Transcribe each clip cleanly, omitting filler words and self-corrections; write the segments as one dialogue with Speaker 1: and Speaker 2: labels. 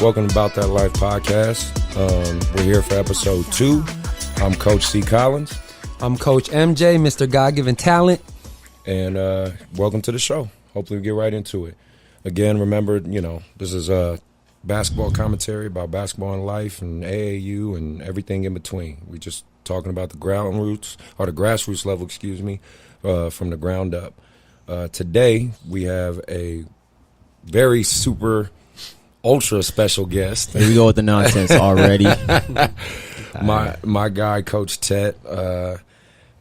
Speaker 1: Welcome to Bout That Life podcast. We're here for episode 2. I'm Coach C.Collins.
Speaker 2: I'm Coach MJ, Mr. God-Given Talent.
Speaker 1: And welcome to the show. Hopefully we get right into it. Again, remember, this is basketball commentary about basketball and life and AAU and everything in between. We're just talking about the grassroots level, from the ground up. Today, we have a very super ultra special guest.
Speaker 3: Here we go with the nonsense already.
Speaker 1: my guy, Coach Tet, Mr.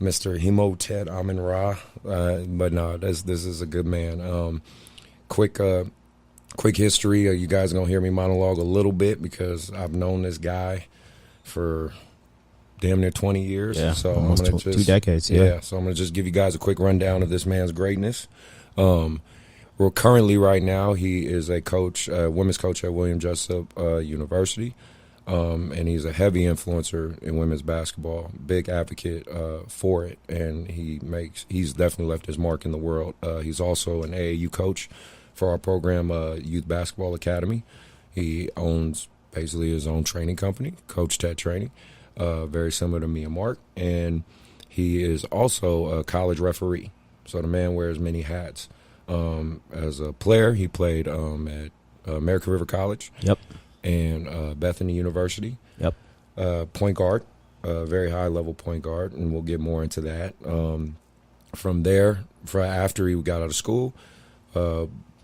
Speaker 1: Imhotet Amen-Ra. But no, this is a good man. Quick history. You guys are going to hear me monologue a little bit because I've known this guy for damn near 20 years.
Speaker 3: Yeah,
Speaker 1: so
Speaker 3: almost
Speaker 1: I'm gonna
Speaker 3: 2 decades.
Speaker 1: Yeah, so I'm going to just give you guys a quick rundown of this man's greatness. Well, currently right now he is a coach, women's coach at William Jessup University. And he's a heavy influencer in women's basketball, big advocate for it, and he's definitely left his mark in the world. He's also an AAU coach for our program, Youth Basketball Academy. He owns basically his own training company, Coach Tet Training, very similar to me and Mark, and he is also a college referee. So the man wears many hats. As a player, he played at American River College.
Speaker 3: Yep.
Speaker 1: And Bethany University.
Speaker 3: Yep.
Speaker 1: Point guard, very high-level point guard, and we'll get more into that. From there, after he got out of school,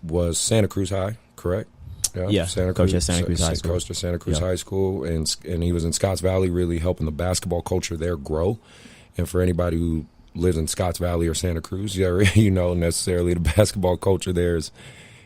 Speaker 1: was Santa Cruz High, correct?
Speaker 3: Yeah, coach at Santa Cruz High School.
Speaker 1: Coached at Santa Cruz High School, and he was in Scotts Valley really helping the basketball culture there grow. And for anybody who lives in Scotts Valley or Santa Cruz, you know necessarily the basketball culture there is.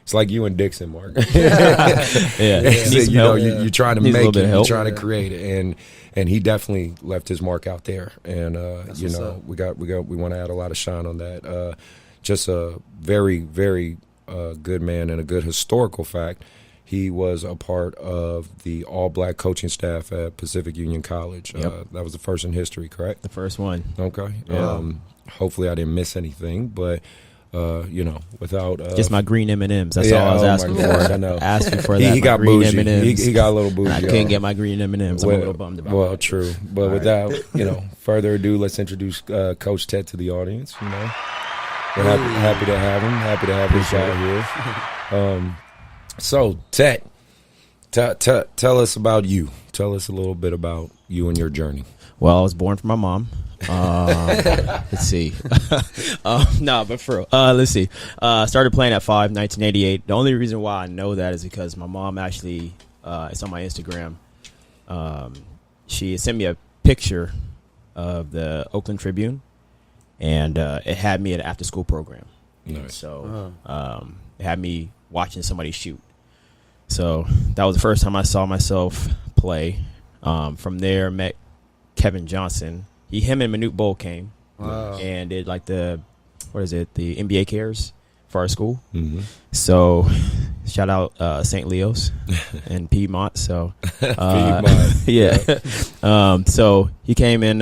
Speaker 1: It's like you and Dixon, Mark.
Speaker 3: Yeah.
Speaker 1: You're trying to make it, you're trying to
Speaker 3: Yeah.
Speaker 1: create it, and he definitely left his mark out there. And we want to add a lot of shine on that. Just a very, very good man, and a good historical fact. He was a part of the all-black coaching staff at Pacific Union College.
Speaker 3: Yep.
Speaker 1: That was the first in history, correct?
Speaker 3: The first one.
Speaker 1: Okay.
Speaker 3: Yeah.
Speaker 1: Hopefully I didn't miss anything, but. Without
Speaker 3: just my green M&Ms. That's all I was asking for.
Speaker 1: I know.
Speaker 3: Asking for that.
Speaker 1: He got
Speaker 3: green
Speaker 1: bougie.
Speaker 3: M&Ms.
Speaker 1: He got a little bougie.
Speaker 3: I couldn't get my green M&Ms. I'm a little bummed about
Speaker 1: Well,
Speaker 3: that.
Speaker 1: true. But without further ado, let's introduce Coach Tet to the audience. We're happy to have him. Happy to have this guy here. So Tet, tell us about you. Tell us a little bit about you and your journey.
Speaker 3: Well, I was born from my mom. Let's see. But for real. Let's see. Started playing at 5, 1988. The only reason why I know that is because my mom actually, it's on my Instagram. She sent me a picture of the Oakland Tribune, and it had me at an after-school program.
Speaker 1: Nice.
Speaker 3: So it had me watching somebody shoot. So that was the first time I saw myself play. From there, met Kevin Johnson. Him and Manute Bowl came and did like the NBA cares for our school. Mm-hmm. So shout out St. Leo's and Piedmont. So yeah. So he came and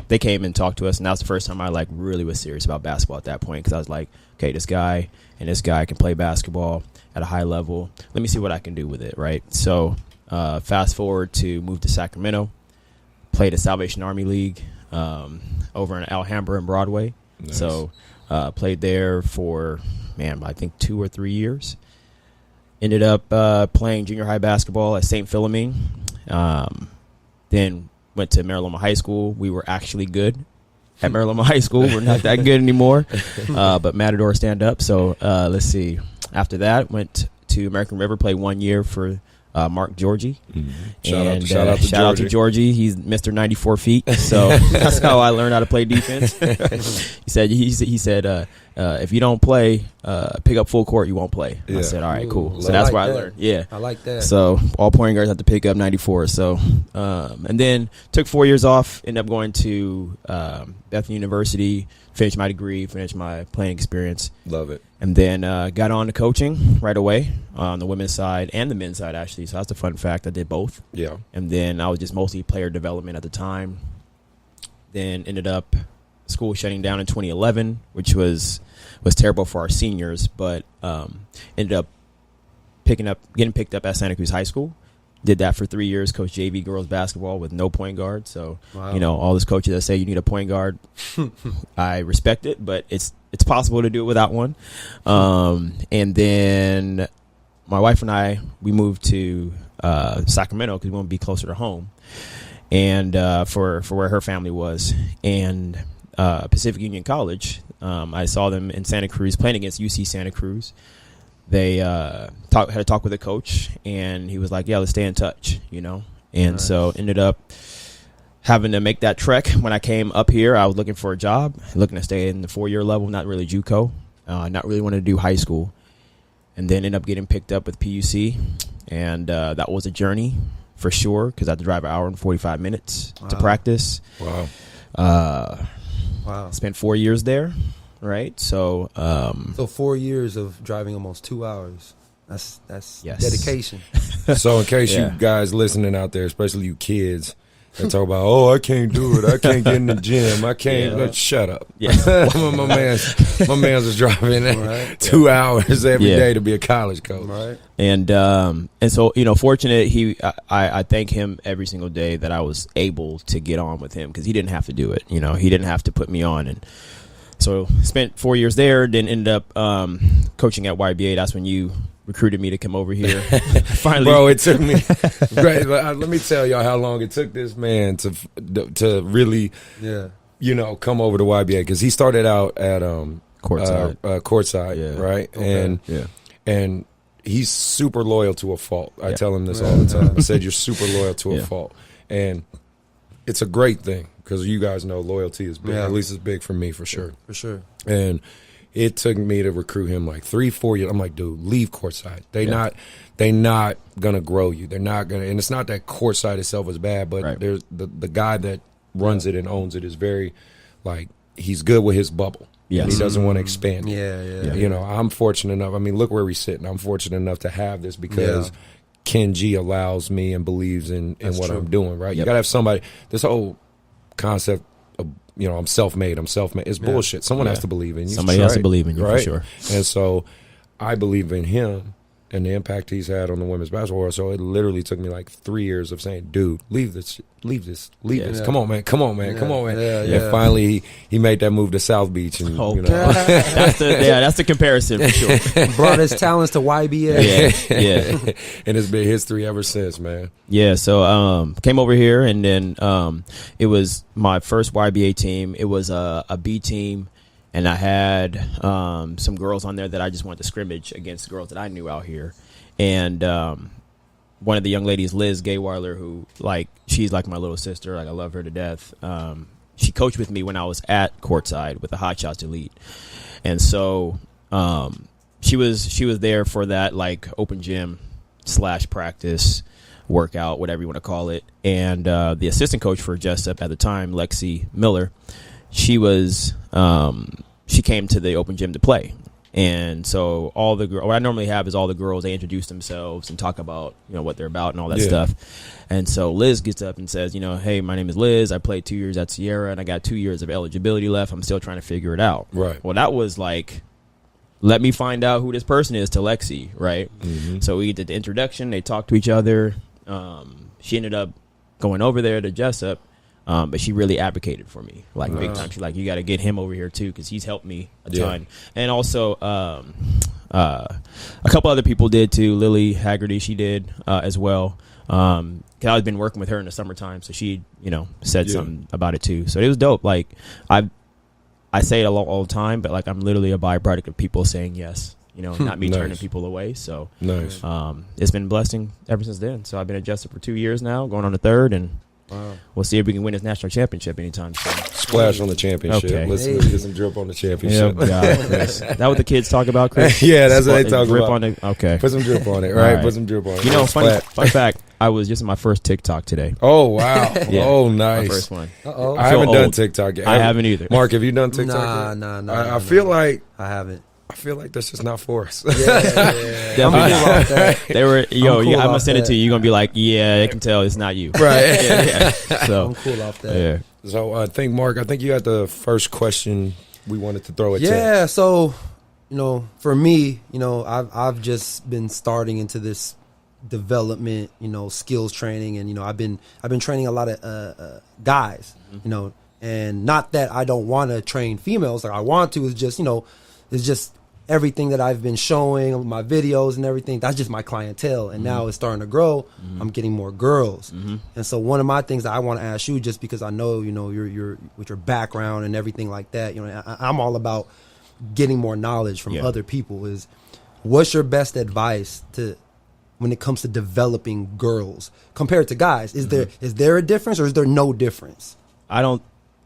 Speaker 3: they came and talked to us, and that was the first time I really was serious about basketball at that point, because I was like, okay, this guy can play basketball at a high level. Let me see what I can do with it, right? So fast forward to move to Sacramento, played at Salvation Army League. Over in Alhambra and Broadway. Nice. So played there for, I think 2 or 3 years. Ended up playing junior high basketball at St. Philomene. Then went to Maryland High School. We were actually good at Maryland High School. We're not that good anymore. But Matador stand up. So let's see. After that, went to American River, played 1 year for Mark Georgie.
Speaker 1: Mm-hmm. Shout out to
Speaker 3: Georgie. He's Mr. 94 feet. So that's how I learned how to play defense. he said if you don't play, pick up full court, you won't play. Yeah. I said, all right, cool. So that's where I learned. Yeah.
Speaker 2: I like that.
Speaker 3: So all point guards have to pick up 94. So and then took 4 years off, ended up going to Bethany University, finished my degree, finished my playing experience.
Speaker 1: Love it.
Speaker 3: And then got on to coaching right away on the women's side and the men's side, actually. So that's the fun fact. I did both.
Speaker 1: Yeah.
Speaker 3: And then I was just mostly player development at the time. Then ended up school shutting down in 2011, which was terrible for our seniors, but ended up getting picked up at Santa Cruz High School, Did that for 3 years, coached JV girls basketball with no point guard. So,
Speaker 2: Wow.
Speaker 3: you know, all those coaches that say you need a point guard, I respect it, but it's possible to do it without one. And then my wife and I, we moved to Sacramento because we want to be closer to home, and for where her family was. And Pacific Union College, I saw them in Santa Cruz playing against UC Santa Cruz. They had a talk with the coach, and he was like, yeah, let's stay in touch, you know. And
Speaker 2: Nice.
Speaker 3: so ended up having to make that trek. When I came up here, I was looking for a job, looking to stay in the 4-year level, not really JUCO, not really wanted to do high school. And then ended up getting picked up with PUC, and that was a journey for sure, because I had to drive an hour and 45 minutes to
Speaker 2: Wow.
Speaker 3: practice.
Speaker 1: Wow.
Speaker 2: Wow.
Speaker 3: Spent 4 years there, right? So
Speaker 2: So 4 years of driving almost 2 hours. That's
Speaker 3: Yes.
Speaker 2: dedication.
Speaker 1: So in case
Speaker 3: Yeah.
Speaker 1: you guys listening out there, especially you kids, that talk about, oh, I can't do it. I can't get in the gym. I can't.
Speaker 3: Yeah.
Speaker 1: Shut up.
Speaker 3: Yeah.
Speaker 1: my man's was driving
Speaker 2: Right.
Speaker 1: 2 hours every
Speaker 3: Yeah.
Speaker 1: day to be a college coach.
Speaker 2: Right.
Speaker 3: And so, you know, fortunate, I thank him every single day that I was able to get on with him, because he didn't have to do it. You know, he didn't have to put me on. And so spent 4 years there, then ended up coaching at YBA. That's when you recruited me to come over here. Finally.
Speaker 1: Bro, it took me. Right, let me tell y'all how long it took this man to really,
Speaker 2: Yeah.
Speaker 1: you know, come over to YBA, because he started out at
Speaker 3: Courtside.
Speaker 1: Courtside,
Speaker 3: Yeah.
Speaker 1: right?
Speaker 2: Okay.
Speaker 1: And he's super loyal to a fault. I
Speaker 3: Yeah.
Speaker 1: tell him this
Speaker 2: Yeah.
Speaker 1: all the time. I said, you're super loyal to a
Speaker 3: Yeah.
Speaker 1: fault. And it's a great thing, because you guys know loyalty is big.
Speaker 2: Yeah.
Speaker 1: At least it's big for me, for sure.
Speaker 2: For sure.
Speaker 1: And it took me to recruit him like 3-4 years. I'm like, dude, leave Courtside. They not gonna grow you. They're not gonna. And it's not that Courtside itself is bad, but
Speaker 3: Right.
Speaker 1: there's the guy that runs it and owns it is very, like, he's good with his bubble.
Speaker 3: Yes.
Speaker 1: And he doesn't want to expand it.
Speaker 2: Yeah.
Speaker 1: You know, I'm fortunate enough. I mean, look where we're sitting. I'm fortunate enough to have this because Ken G allows me and believes in
Speaker 2: That's
Speaker 1: what
Speaker 2: true.
Speaker 1: I'm doing, right? You
Speaker 3: Yep.
Speaker 1: got to have somebody. This whole concept of, you know, I'm self-made. It's bullshit. Someone has to believe in you.
Speaker 3: Somebody has to believe in you, for
Speaker 1: right?
Speaker 3: sure.
Speaker 1: And so I believe in him and the impact he's had on the women's basketball world. So it literally took me like 3 years of saying, dude, leave this.
Speaker 2: Yeah.
Speaker 1: Come on, man.
Speaker 2: Yeah, yeah.
Speaker 1: And finally he made that move to South Beach. And,
Speaker 3: Oh,
Speaker 1: you know.
Speaker 3: that's the comparison for sure.
Speaker 2: Brought his talents to YBA.
Speaker 3: Yeah.
Speaker 1: And it's been history ever since, man.
Speaker 3: Yeah, so came over here, and then it was my first YBA team. It was a B team, and I had some girls on there that I just wanted to scrimmage against girls that I knew out here. And one of the young ladies, Liz Gayweiler, who, like, she's like my little sister. Like, I love her to death. She coached with me when I was at Courtside with the Hot Shots Elite. And so she was there for that, like, open gym / practice workout, whatever you want to call it. And the assistant coach for Jessup at the time, Lexi Miller, she came to the open gym to play. And so all the what I normally have is all the girls, they introduce themselves and talk about, you know, what they're about and all that stuff. And so Liz gets up and says, you know, hey, my name is Liz. I played 2 years at Sierra, and I got 2 years of eligibility left. I'm still trying to figure it out.
Speaker 1: Right.
Speaker 3: Well, that was like, let me find out who this person is to Lexi, right?
Speaker 1: Mm-hmm.
Speaker 3: So we did the introduction. They talked to each other. She ended up going over there to Jessup, but she really advocated for me, like, big time. She's like, you got to get him over here too, because he's helped me a ton. And also a couple other people did too. Lily Haggerty, she did as well. Cause I've been working with her in the summertime, so she, you know, said something about it too. So it was dope. Like, I say it all the time, but, like, I'm literally a byproduct of people saying yes, you know, not me
Speaker 1: Nice.
Speaker 3: turning people away. So
Speaker 1: Nice.
Speaker 3: it's been a blessing ever since then. So I've been at Jessup for 2 years now, going on the third, and we'll see if we can win this national championship anytime soon.
Speaker 1: Splash on the championship.
Speaker 3: Okay.
Speaker 1: Let's get some drip on the
Speaker 3: Yeah,
Speaker 1: championship.
Speaker 3: God, Chris. That what the kids talk about, Chris?
Speaker 1: Yeah, that's what they talk
Speaker 3: Drip
Speaker 1: about.
Speaker 3: on the, okay.
Speaker 1: Put some drip on it,
Speaker 3: All
Speaker 1: right?
Speaker 3: right.
Speaker 1: Put some drip on it.
Speaker 3: You know,
Speaker 1: Splash.
Speaker 3: fun fact, I was just in my first TikTok today.
Speaker 1: Oh, wow.
Speaker 3: Yeah.
Speaker 1: Oh,
Speaker 3: My
Speaker 1: nice.
Speaker 3: first one.
Speaker 2: Uh-oh.
Speaker 1: I haven't
Speaker 3: So
Speaker 1: done
Speaker 3: old.
Speaker 1: TikTok yet.
Speaker 3: I haven't either.
Speaker 1: Mark, have you done TikTok yet?
Speaker 2: Nah.
Speaker 1: I feel like
Speaker 2: I haven't.
Speaker 1: that's just not for us.
Speaker 3: Definitely
Speaker 2: I'm cool
Speaker 3: not.
Speaker 2: off that.
Speaker 3: They were,
Speaker 2: I'm cool
Speaker 3: I'm gonna
Speaker 2: off
Speaker 3: send it
Speaker 2: that.
Speaker 3: to you. You're gonna be like, yeah, I can tell it's not you.
Speaker 1: Right.
Speaker 3: Yeah. So,
Speaker 2: I'm cool off that.
Speaker 3: yeah.
Speaker 1: So I think, Mark, you had the first question we wanted to throw at you.
Speaker 2: Yeah, so, you know, for me, you know, I've just been starting into this development, skills training, and I've been training a lot of guys, and not that I don't want to train females, like I want to. It's just everything that I've been showing, my videos and everything. That's just my clientele, and now it's starting to grow. I'm getting more girls, and so one of my things that I want to ask you, just because I know you're with your background and everything like that, I'm all about getting more knowledge from other people. Is what's your best advice when it comes to developing girls compared to guys? Is there a difference, or is there no difference?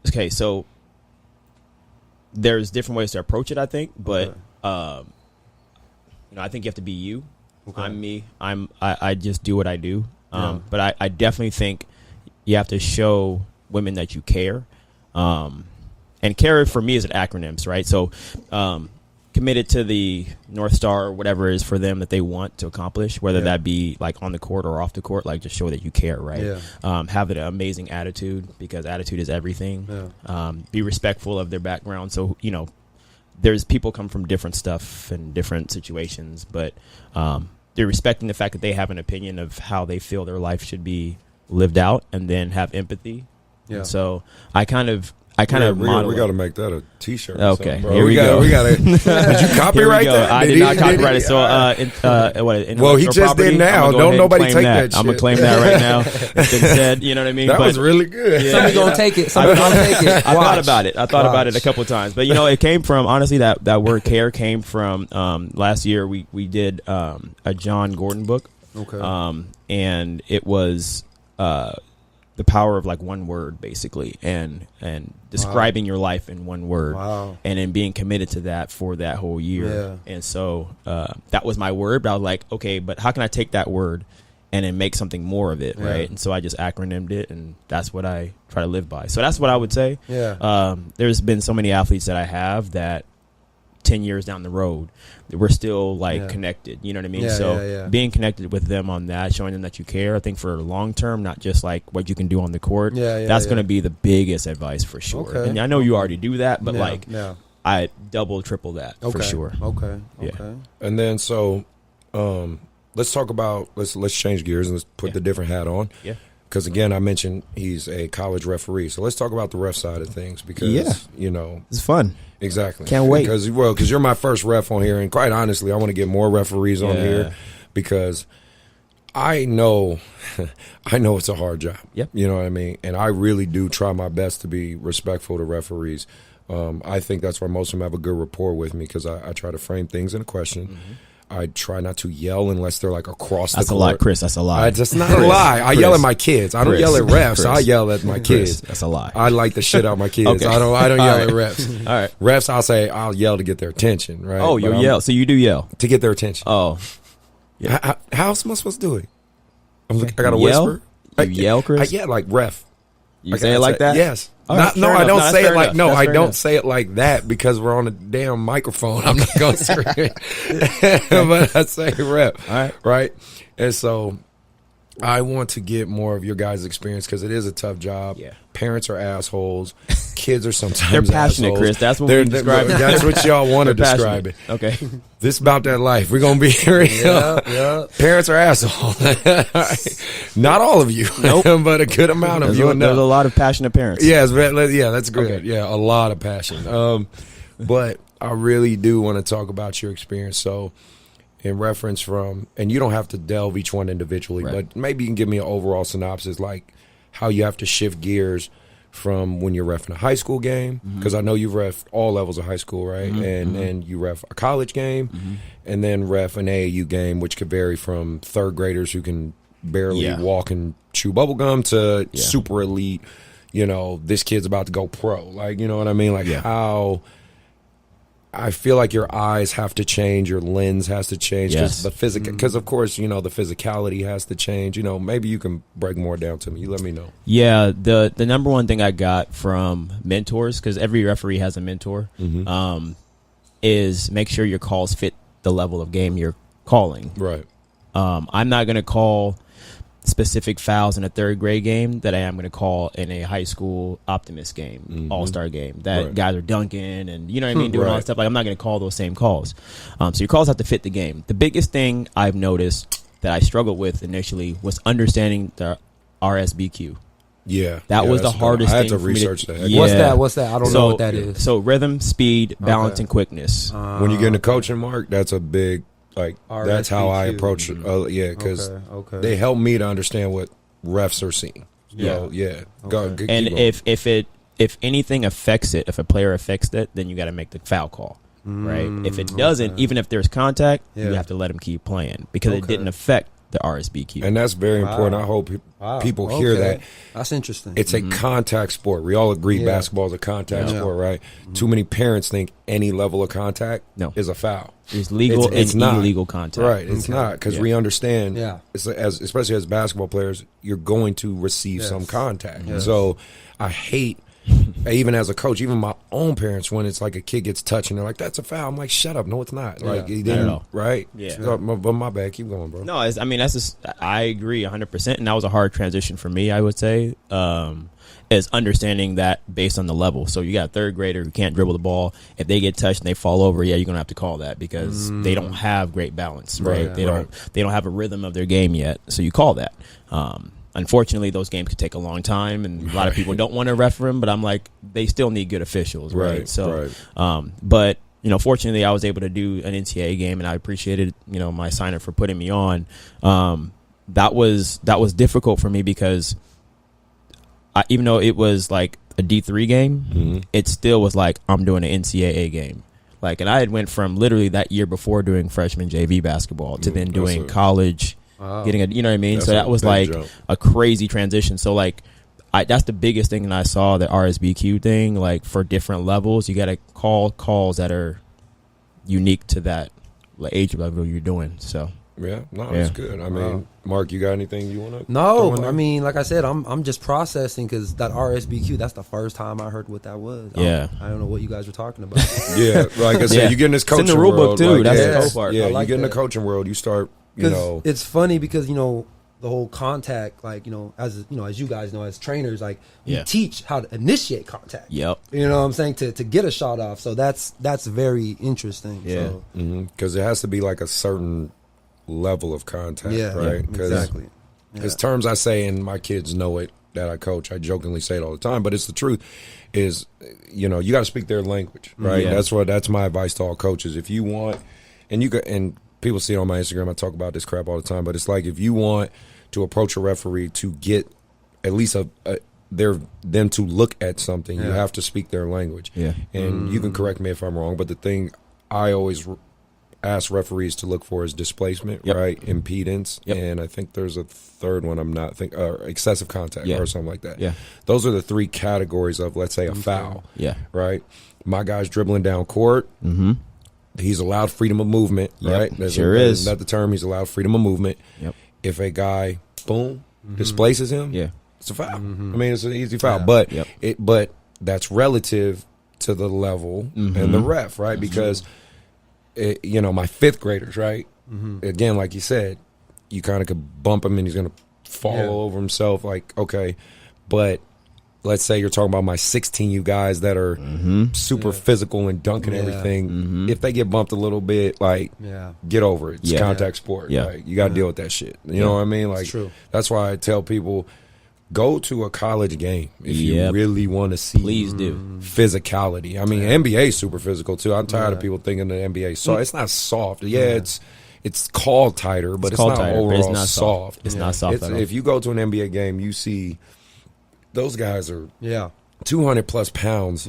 Speaker 3: Okay, so there's different ways to approach it, I think, but I think you have to be you. Okay. I'm me. I just do what I do. But I definitely think you have to show women that you care. And care for me is an acronyms, right? So committed to the North Star or whatever it is for them that they want to accomplish, whether that be like on the court or off the court, like just show that you care, right? Have an amazing attitude, because attitude is everything. Be respectful of their background. So, there's people come from different stuff and different situations, but they're respecting the fact that they have an opinion of how they feel their life should be lived out, and then have empathy. And so I kind of model.
Speaker 1: We got to make that a T-shirt.
Speaker 3: Okay,
Speaker 1: bro.
Speaker 3: Here we go.
Speaker 1: We got to. Did you copyright that?
Speaker 3: I did not copyright it. So,
Speaker 1: well, he just did now. Don't nobody take that shit.
Speaker 3: I'm gonna claim that right now. It's been said. You know what I mean?
Speaker 1: That was really good.
Speaker 2: Yeah. Somebody gonna take it. I
Speaker 3: thought about it. I thought about it a couple of times, but it came from, honestly, that word care came from last year. We did a John Gordon book.
Speaker 2: Okay.
Speaker 3: And it was the power of like one word, basically, and describing your life in one word, and then being committed to that for that whole year. And so that was my word, but I was like, okay, but how can I take that word and then make something more of it, right? And so I just acronymed it, and that's what I try to live by. So that's what I would say. There's been so many athletes that I have that 10 years down the road, we're still connected. You know what I mean? Being connected with them on that, showing them that you care, I think for long term, not just like what you can do on the court. That's going to be the biggest advice for sure.
Speaker 2: Okay.
Speaker 3: And I know you already do that, but I double, triple that for sure.
Speaker 2: Okay.
Speaker 1: And then let's talk about let's change gears and let's put the different hat on. Because again, I mentioned he's a college referee, so let's talk about the ref side of things, because
Speaker 3: it's fun.
Speaker 1: Exactly.
Speaker 3: Can't wait.
Speaker 1: Because you're my first ref on here, and quite honestly, I want to get more referees on here, because I know it's a hard job. You know what I mean? And I really do try my best to be respectful to referees. I think that's why most of them have a good rapport with me, because I try to frame things in a question. I try not to yell unless they're like across the court.
Speaker 3: That's a lie, Chris. That's a lie.
Speaker 1: That's not a lie. I yell at my kids. I don't yell at refs. I yell at my kids.
Speaker 3: That's a lie.
Speaker 1: I like the shit out of my kids.
Speaker 3: Okay.
Speaker 1: I don't yell at refs.
Speaker 3: All right.
Speaker 1: Refs, I'll yell to get their attention, right?
Speaker 3: Oh, you yell. So you do yell.
Speaker 1: To get their attention.
Speaker 3: Oh.
Speaker 1: Yeah. How else am I supposed to do it? I got to
Speaker 3: yell?
Speaker 1: whisper.
Speaker 3: You yell, Chris?
Speaker 1: Yeah, like ref.
Speaker 3: You say it like that?
Speaker 1: Yes.
Speaker 3: Right,
Speaker 1: no, I don't say it like
Speaker 3: enough.
Speaker 1: I don't say it like that, because we're on a damn microphone. I'm not going to scream it. But I say rep.
Speaker 3: All right.
Speaker 1: Right? And so I want to get more of your guys' experience, because it is a tough job. Parents are assholes. Kids are sometimes
Speaker 3: They're passionate,
Speaker 1: assholes.
Speaker 3: Chris. That's what we describe it.
Speaker 1: That's what y'all want to describe it.
Speaker 3: Okay.
Speaker 1: This about that life. We're going to be real. Parents are assholes. Not all of you.
Speaker 3: Nope.
Speaker 1: But a good amount of you.
Speaker 3: There's a lot of passionate parents.
Speaker 1: Yes, that's good.
Speaker 3: Okay.
Speaker 1: Yeah, a lot of passion. But I really do want to talk about your experience. So in reference from, and you don't have to delve each one individually, but maybe you can give me an overall synopsis, like how you have to shift gears from when you're reffing a high school game, because I know you've ref all levels of high school, right? And you ref a college game, and then ref an AAU game, which could vary from third graders who can barely walk and chew bubble gum to super elite. This kid's about to go pro. Like, you know what I mean? Like how I feel like your eyes have to change, your lens has to change, because because of course, the physicality has to change. Maybe you can break more down to me. You let me know.
Speaker 3: Yeah, the number one thing I got from mentors, because every referee has a mentor, is make sure your calls fit the level of game you're calling.
Speaker 1: Right.
Speaker 3: I'm not going to call specific fouls in a third grade game that I am going to call in a high school Optimist game, all-star game, that guys are dunking and, you know what I mean, doing all that stuff. Like, I'm not going to call those same calls. So your calls have to fit the game. The biggest thing I've noticed that I struggled with initially was understanding the RSBQ.
Speaker 1: Yeah,
Speaker 3: That was the
Speaker 1: that's
Speaker 3: hardest
Speaker 1: I had
Speaker 3: thing
Speaker 1: to
Speaker 3: for me to-
Speaker 1: research that.
Speaker 3: Yeah.
Speaker 2: What's that? I don't know what that is.
Speaker 3: So rhythm, speed, balance,
Speaker 2: Okay.
Speaker 3: and quickness.
Speaker 1: When you get into coaching, Mark, that's a big, like, that's how I
Speaker 2: RSBQ.
Speaker 1: approach it. Yeah, because
Speaker 2: Okay.
Speaker 1: they help me to understand what refs are seeing. So, yeah. Go, keep
Speaker 3: And
Speaker 1: going.
Speaker 3: if anything affects it, if a player affects it, then you got to make the foul call, right? If it doesn't, even if there's contact, you
Speaker 2: Yeah.
Speaker 3: have to let him keep playing because it
Speaker 2: Okay.
Speaker 3: didn't affect the RSBQ.
Speaker 1: And that's very
Speaker 2: Wow.
Speaker 1: important. I hope people hear
Speaker 2: Okay.
Speaker 1: that.
Speaker 2: That's interesting.
Speaker 1: It's a contact sport. We all agree
Speaker 2: Yeah.
Speaker 1: basketball is a contact
Speaker 2: Yeah.
Speaker 1: sport, right? Too many parents think any level of contact
Speaker 3: No.
Speaker 1: is a foul.
Speaker 3: There's legal
Speaker 1: It's
Speaker 3: and
Speaker 1: not.
Speaker 3: illegal contact.
Speaker 1: Right, it's not because
Speaker 3: Yeah.
Speaker 1: we understand.
Speaker 2: Yeah.
Speaker 1: it's especially as basketball players, you're going to receive
Speaker 2: Yes.
Speaker 1: some contact.
Speaker 2: Yes.
Speaker 1: So I hate, even as a coach, even my own parents, when it's like a kid gets touched and they're like, "That's a foul." I'm like, "Shut up! No, it's not." Like, he
Speaker 3: Not
Speaker 1: didn't,
Speaker 3: at all.
Speaker 1: right?
Speaker 3: Yeah.
Speaker 1: So, but my bad. Keep going, bro.
Speaker 3: No, that's just, I agree 100%, and that was a hard transition for me, I would say, is understanding that based on the level. So you got a third grader who can't dribble the ball. If they get touched and they fall over, yeah, you're gonna have to call that because they don't have great balance, right?
Speaker 1: Right,
Speaker 3: They
Speaker 1: right.
Speaker 3: don't have a rhythm of their game yet, so you call that. Unfortunately, those games could take a long time, and a lot of people don't want to referee them. But I'm like, they still need good officials, right?
Speaker 1: Right,
Speaker 3: So,
Speaker 1: right.
Speaker 3: but fortunately, I was able to do an NCAA game, and I appreciated my signer for putting me on. That was difficult for me because even though it was like a D3 game, it still was like I'm doing an NCAA game. Like, and I had went from literally that year before doing freshman JV basketball to then doing college. Getting a, you know what I mean?
Speaker 1: That's
Speaker 3: So
Speaker 1: a
Speaker 3: that was
Speaker 1: big
Speaker 3: like
Speaker 1: jump.
Speaker 3: a crazy transition. So like, that's the biggest thing that I saw, the RSBQ thing. Like, for different levels, you got to call calls that are unique to that age level you're doing. So
Speaker 1: Yeah, no,
Speaker 3: Yeah.
Speaker 1: it's good. I mean, Mark, you got anything you want to?
Speaker 2: No, I mean, like I said, I'm just processing because that RSBQ. That's the first time I heard what that was.
Speaker 3: Yeah.
Speaker 2: I don't know what you guys were talking about.
Speaker 1: Yeah, like I said,
Speaker 3: Yeah.
Speaker 1: you get in this
Speaker 3: It's in
Speaker 1: coaching
Speaker 3: the rule book,
Speaker 1: world,
Speaker 3: too.
Speaker 1: like,
Speaker 3: That's
Speaker 2: the
Speaker 1: yeah,
Speaker 2: cool
Speaker 3: part.
Speaker 1: Yeah,
Speaker 2: I like
Speaker 1: you get in the
Speaker 2: that.
Speaker 1: coaching world, you start, you
Speaker 2: 'Cause
Speaker 1: know,
Speaker 2: it's funny because the whole contact, like as you guys know, as trainers, like we
Speaker 3: Yeah.
Speaker 2: teach how to initiate contact.
Speaker 3: Yep.
Speaker 2: You know what I'm saying, to get a shot off. So that's very interesting.
Speaker 3: Yeah.
Speaker 2: So,
Speaker 1: because it has to be like a certain level of contact,
Speaker 2: yeah,
Speaker 1: right?
Speaker 2: exactly.
Speaker 1: Because terms I say, and my kids know it, that I coach, I jokingly say it all the time, but it's the truth, is, you got to speak their language, right?
Speaker 3: Yeah.
Speaker 1: That's my advice to all coaches. If you want, and people see it on my Instagram, I talk about this crap all the time, but it's like, if you want to approach a referee to get at least them to look at something, you have to speak their language.
Speaker 3: Yeah.
Speaker 1: And you can correct me if I'm wrong, but the thing I always ask referees to look for is displacement,
Speaker 3: Yep.
Speaker 1: right? Impedance,
Speaker 3: Yep.
Speaker 1: and I think there's a third one. I'm not think excessive contact
Speaker 3: Yeah.
Speaker 1: or something like that.
Speaker 3: Yeah.
Speaker 1: Those are the three categories of, let's say, a foul.
Speaker 3: Yeah.
Speaker 1: Right. My guy's dribbling down court.
Speaker 3: Mm-hmm.
Speaker 1: He's allowed freedom of movement.
Speaker 3: Yep.
Speaker 1: Right. That's
Speaker 3: Sure is.
Speaker 1: That's the term. He's allowed freedom of movement.
Speaker 3: Yep.
Speaker 1: If a guy displaces him,
Speaker 3: Yeah.
Speaker 1: it's a foul. I mean, it's an easy foul, but
Speaker 3: Yep.
Speaker 1: but that's relative to the level and the ref, right? Because my fifth graders, right? Again, like you said, you kind of could bump him and he's going to fall over himself. Like, okay, but let's say you're talking about my 16U guys that are super physical and dunking everything. If they get bumped a little bit, like, get over it. It's
Speaker 3: Yeah.
Speaker 1: contact sport.
Speaker 3: Yeah.
Speaker 1: Like, you got to deal with that shit. You know what I mean? Like,
Speaker 2: true.
Speaker 1: that's why I tell people, go to a college game if you
Speaker 3: Yep.
Speaker 1: really want to see
Speaker 3: Please do.
Speaker 1: physicality. I mean, NBA is super physical too. I'm tired of people thinking the NBA so it's not soft. Yeah, it's called tighter, but it's
Speaker 3: called
Speaker 1: not
Speaker 3: tighter, but
Speaker 1: overall
Speaker 3: it's not soft.
Speaker 1: soft.
Speaker 3: It's not soft at all.
Speaker 1: If you go to an NBA game, you see those guys are 200 plus pounds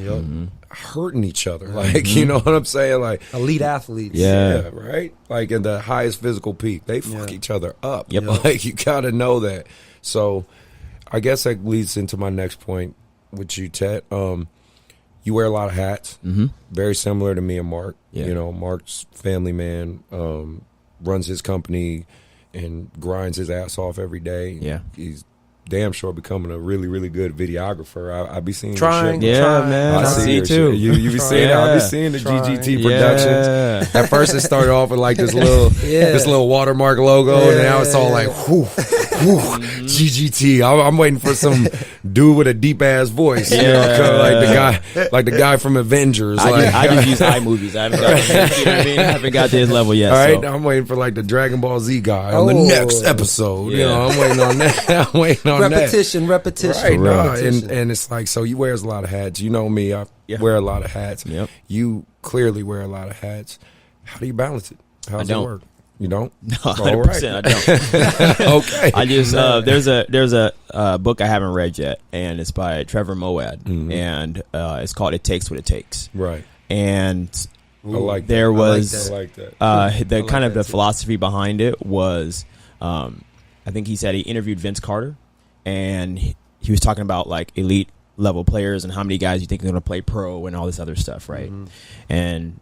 Speaker 1: hurting each other. Like, you know what I'm saying? Like,
Speaker 2: Elite athletes.
Speaker 3: Yeah.
Speaker 1: right? Like, in the highest physical peak, they fuck each other up.
Speaker 3: Yep.
Speaker 1: Like, you got to know that. So, I guess that leads into my next point with you, Ted. You wear a lot of hats, very similar to me and Mark.
Speaker 3: Yeah.
Speaker 1: Mark's family man, runs his company and grinds his ass off every day.
Speaker 3: Yeah.
Speaker 1: He's damn sure becoming a really, really good videographer. I be seeing your
Speaker 2: Trying.
Speaker 1: shit.
Speaker 3: Yeah,
Speaker 2: Trying.
Speaker 3: man. I
Speaker 1: I see
Speaker 3: see
Speaker 1: your
Speaker 3: too.
Speaker 1: shit. You be seeing it. I be
Speaker 3: Yeah.
Speaker 1: seeing the
Speaker 2: Trying.
Speaker 1: GGT
Speaker 3: Yeah.
Speaker 1: Productions. At first, it started off with like this little watermark logo, and now it's all like, whew. GGT. I'm waiting for some dude with a deep ass voice, you know, like the guy from Avengers.
Speaker 3: I just use iMovies. I haven't got, you know what I mean? I haven't got to his level yet.
Speaker 1: All right,
Speaker 3: so.
Speaker 1: I'm waiting for like the Dragon Ball Z guy on the next episode.
Speaker 3: Yeah.
Speaker 1: You know, I'm waiting on that. I'm waiting on
Speaker 2: repetition.
Speaker 1: Right, no, and it's like, so he wears a lot of hats. You know me, I wear a lot of hats.
Speaker 3: Yep.
Speaker 1: You clearly wear a lot of hats. How do you balance it? How does it work? You don't?
Speaker 3: No, 100%. I don't.
Speaker 1: Okay.
Speaker 3: I just there's a book I haven't read yet, and it's by Trevor Moawad, and it's called "It Takes What It Takes."
Speaker 1: Right.
Speaker 3: And
Speaker 1: I like
Speaker 3: there
Speaker 1: that.
Speaker 3: was
Speaker 1: I like that.
Speaker 3: the kind of the philosophy behind it was, I think he said he interviewed Vince Carter, and he was talking about like elite level players and how many guys you think are going to play pro and all this other stuff, right? And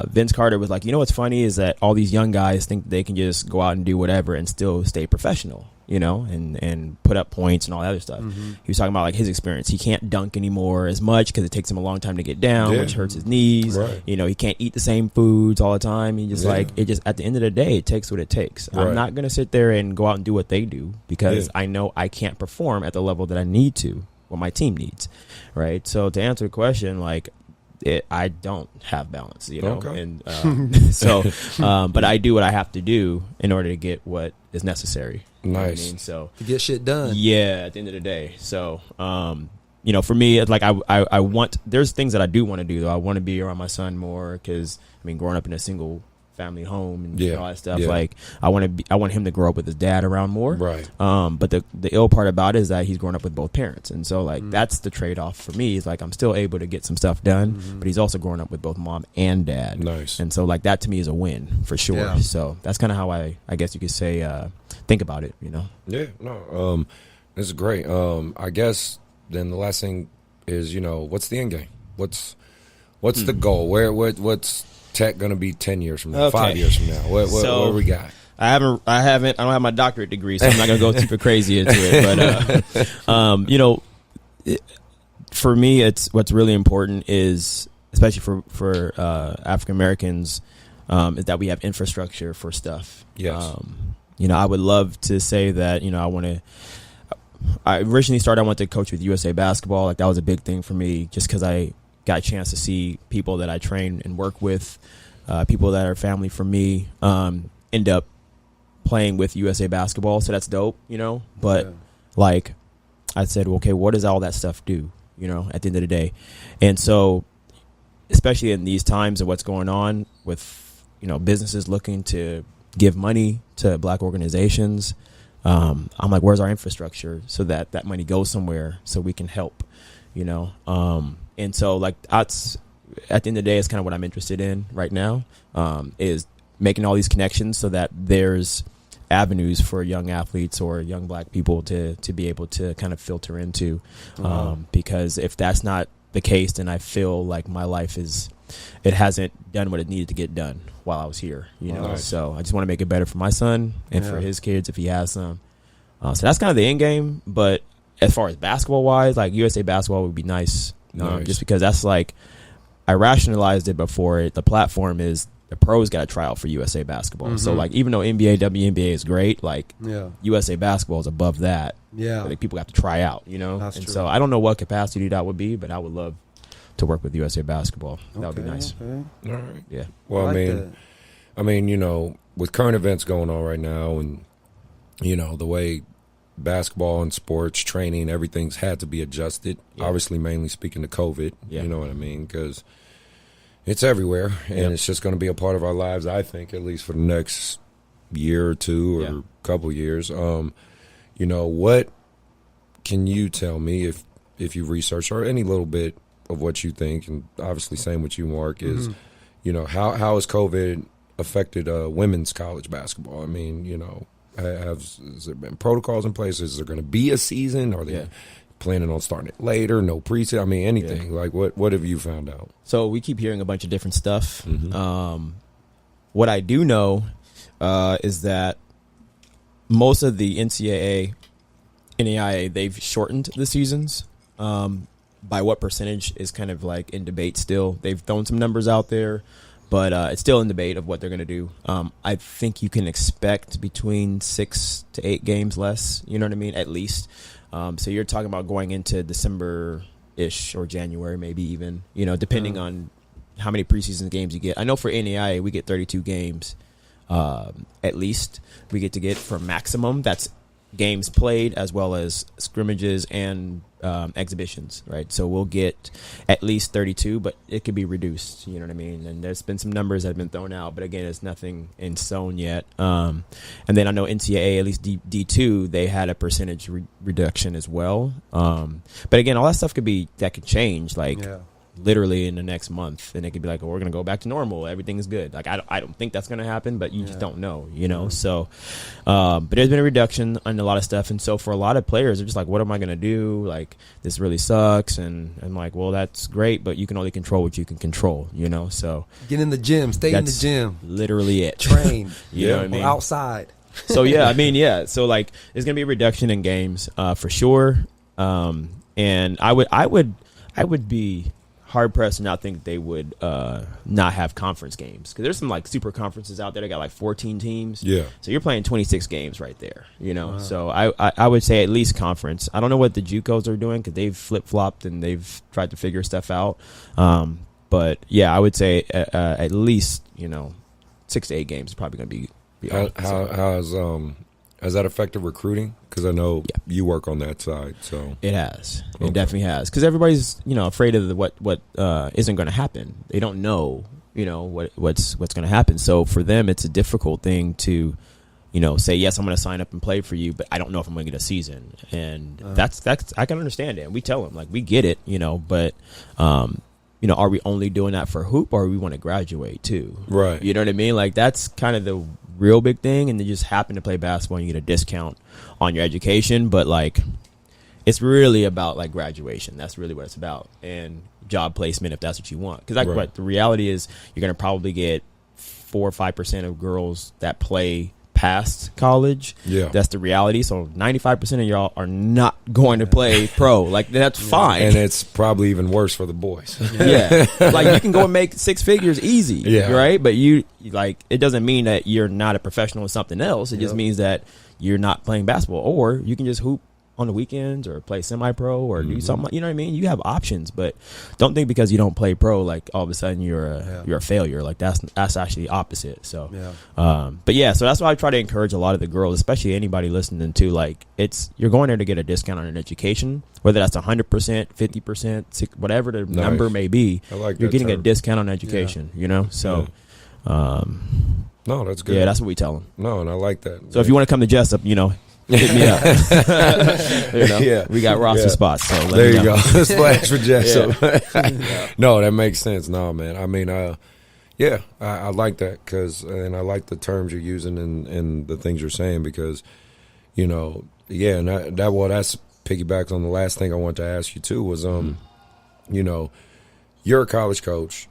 Speaker 3: Vince Carter was like, you know what's funny is that all these young guys think they can just go out and do whatever and still stay professional, you know, and put up points and all that other stuff. He was talking about like his experience. He can't dunk anymore as much because it takes him a long time to get down, which hurts his knees.
Speaker 1: Right.
Speaker 3: You know, he can't eat the same foods all the time. He just like, it just, at the end of the day, it takes what it takes.
Speaker 1: Right.
Speaker 3: I'm not going to sit there and go out and do what they do because I know I can't perform at the level that I need to, what my team needs. Right. So to answer the question, like, I don't have balance, you know, and but I do what I have to do in order to get what is necessary.
Speaker 1: Nice.
Speaker 3: You know what I mean? So
Speaker 2: to get shit done.
Speaker 3: Yeah, at the end of the day. So, you know, for me, it's like I want. There's things that I do want to do though. I want to be around my son more because I mean, growing up in a single family home and all that stuff. Like I want him to grow up with his dad around more.
Speaker 1: Right.
Speaker 3: But the ill part about it is that he's grown up with both parents, and so like that's the trade off for me. Is like I'm still able to get some stuff done, but he's also growing up with both mom and dad.
Speaker 1: Nice.
Speaker 3: And so like that to me is a win for sure.
Speaker 2: Yeah.
Speaker 3: So that's kind of how I guess you could say think about it. You know.
Speaker 1: Yeah. No. This is great. I guess then the last thing is, you know, what's the end game? What's the goal? What's Tech gonna be 10 years from now, 5 years from now? What we got?
Speaker 3: I don't have my doctorate degree, so I'm not gonna go super crazy into it. But you know, for me, it's what's really important is, especially for African Americans, is that we have infrastructure for stuff.
Speaker 1: Yes.
Speaker 3: You know, I would love to say that, you know, I originally started, I wanted to coach with USA Basketball. Like that was a big thing for me, just because I got a chance to see people that I train and work with, people that are family for me, end up playing with USA Basketball. So that's dope, you know. But like I said, okay, what does all that stuff do, you know, at the end of the day? And so, especially in these times of what's going on with, you know, businesses looking to give money to black organizations, I'm like, where's our infrastructure so that money goes somewhere so we can help, you know? And so like that's, at the end of the day, it's kind of what I'm interested in right now, is making all these connections so that there's avenues for young athletes or young black people to be able to kind of filter into. Because if that's not the case, then I feel like my life it hasn't done what it needed to get done while I was here, you know?
Speaker 1: Nice.
Speaker 3: So I just want to make it better for my son and for his kids if he has some. So that's kind of the end game. But as far as basketball wise, like USA Basketball would be nice. Just because that's like, I rationalized it before. The platform is the pros got to try out for USA Basketball. So like, even though NBA, WNBA is great, like USA Basketball is above that. Yeah, like people have to try out, you know. That's true. So I don't know what capacity that would be, but I would love to work with USA Basketball. That would be nice.
Speaker 1: All right.
Speaker 3: Yeah.
Speaker 1: Well, I mean, you know, with current events going on right now, and you know the way basketball and sports training, everything's had to be adjusted. Obviously, mainly speaking to COVID. You know what I mean? Because it's everywhere, and it's just going to be a part of our lives, I think, at least for the next year or two or couple years. You know, what can you tell me if you research or any little bit of what you think, and obviously same with you, Mark, is you know, how has COVID affected women's college basketball? I mean, you know, has there been protocols in place? Is there going to be a season? Are they planning on starting it later? No preseason? I mean, anything. Like, what have you found out? So we keep hearing a bunch of different stuff. What I do know is that most of the NCAA, NAIA, they've shortened the seasons. By what percentage is kind of like in debate still. They've thrown some numbers out there,
Speaker 3: but it's still in debate of what they're going to do. I think you can expect between 6 to 8 games less, you know what I mean, at least. So you're talking about going into December-ish or January, maybe even, you know, depending on how many preseason games you get. I know for NAIA, we get 32 games at least we get to get for maximum. That's games played as well as scrimmages and exhibitions, right? So we'll get at least 32, but it could be reduced, you know what I mean? And there's been some numbers that have been thrown out, but again, it's nothing in stone yet. And then I know NCAA, at least D2, they had a percentage reduction as well. But again, all that stuff could change, like literally in the next month, and it could be like, oh, we're going to go back to normal. Everything is good. Like, I don't think that's going to happen, but you just don't know, you know? So, but there's been a reduction on a lot of stuff. And so for a lot of players, they're just like, what am I going to do? Like, this really sucks. And I'm like, well, that's great, but you can only control what you can control, you know? So
Speaker 2: get in the gym, stay in the gym.
Speaker 3: Literally it.
Speaker 2: Train.
Speaker 3: You know what I mean?
Speaker 2: Or outside.
Speaker 3: So, yeah, I mean, yeah. So, like, there's going to be a reduction in games for sure. And I would be hard pressed to not think they would not have conference games, because there's some like super conferences out there that got like 14 teams. Yeah. So you're playing 26 games right there, you know. Wow. So I would say at least conference. I don't know what the JUCOs are doing, because they've flip flopped and they've tried to figure stuff out. But yeah, I would say at least, you know, 6 to 8 games is probably going to be
Speaker 1: has that affected recruiting? Because I know you work on that side, so
Speaker 3: it has. Okay. It definitely has. Because everybody's, you know, afraid of what isn't going to happen. They don't know, you know, what's going to happen. So for them, it's a difficult thing to, you know, say, yes, I'm going to sign up and play for you, but I don't know if I'm going to get a season. And that's I can understand it. And we tell them, like, we get it, you know, but you know, are we only doing that for hoop, or we want to graduate too? Right. You know what I mean? Like, that's kind of the real big thing. And you just happen to play basketball and you get a discount on your education. But, like, it's really about, like, graduation. That's really what it's about. And job placement, if that's what you want. Because the reality is you're going to probably get 4 or 5% of girls that play past college. Yeah. That's the reality. So 95% of y'all are not going to play pro. Like, that's fine.
Speaker 1: And it's probably even worse for the boys.
Speaker 3: Yeah. Like, you can go and make 6 figures easy. Yeah. Right? But you, like, it doesn't mean that you're not a professional in something else. It just means that you're not playing basketball. Or you can just hoop on the weekends or play semi-pro or do something. You know what I mean? You have options, but don't think because you don't play pro, like, all of a sudden you're a failure. Like, that's actually the opposite. So, but yeah, so that's why I try to encourage a lot of the girls, especially anybody listening to, like, you're going there to get a discount on an education, whether that's 100%, 50%, whatever the number may be. You're getting a discount on education. You know, so.
Speaker 1: No, that's good.
Speaker 3: Yeah, that's what we tell them.
Speaker 1: No, and I like that.
Speaker 3: So if you want to come to Jessup, you know, hit me up. You know, we got roster spots. So
Speaker 1: there you go. Splash for Jessup. No, that makes sense. No, man. I mean, I like that, and I like the terms you're using and the things you're saying, because, you know, and that's piggybacks on the last thing I wanted to ask you too was, you know, you're a college coach.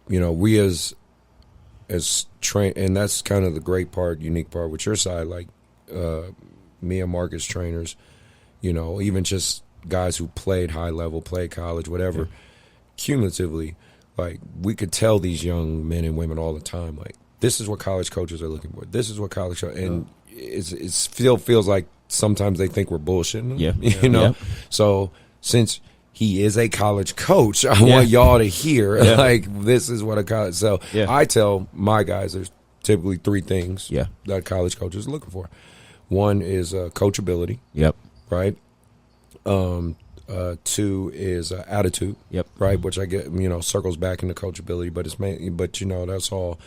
Speaker 1: You know, we as train, and that's kind of the unique part with your side, like. Me and Mark as trainers, you know, even just guys who played high level, played college, whatever, cumulatively, like, we could tell these young men and women all the time, like, this is what college coaches are looking for. This is what college, and it still feels like sometimes they think we're bullshitting them, you know? So since he is a college coach, I want y'all to hear, like, this is what a college, so I tell my guys there's typically 3 things that college coaches are looking for. One is coachability. Yep. Right. 2 is attitude. Yep. Right, which I get, you know, circles back into coachability, but it's mainly, but, you know, that's all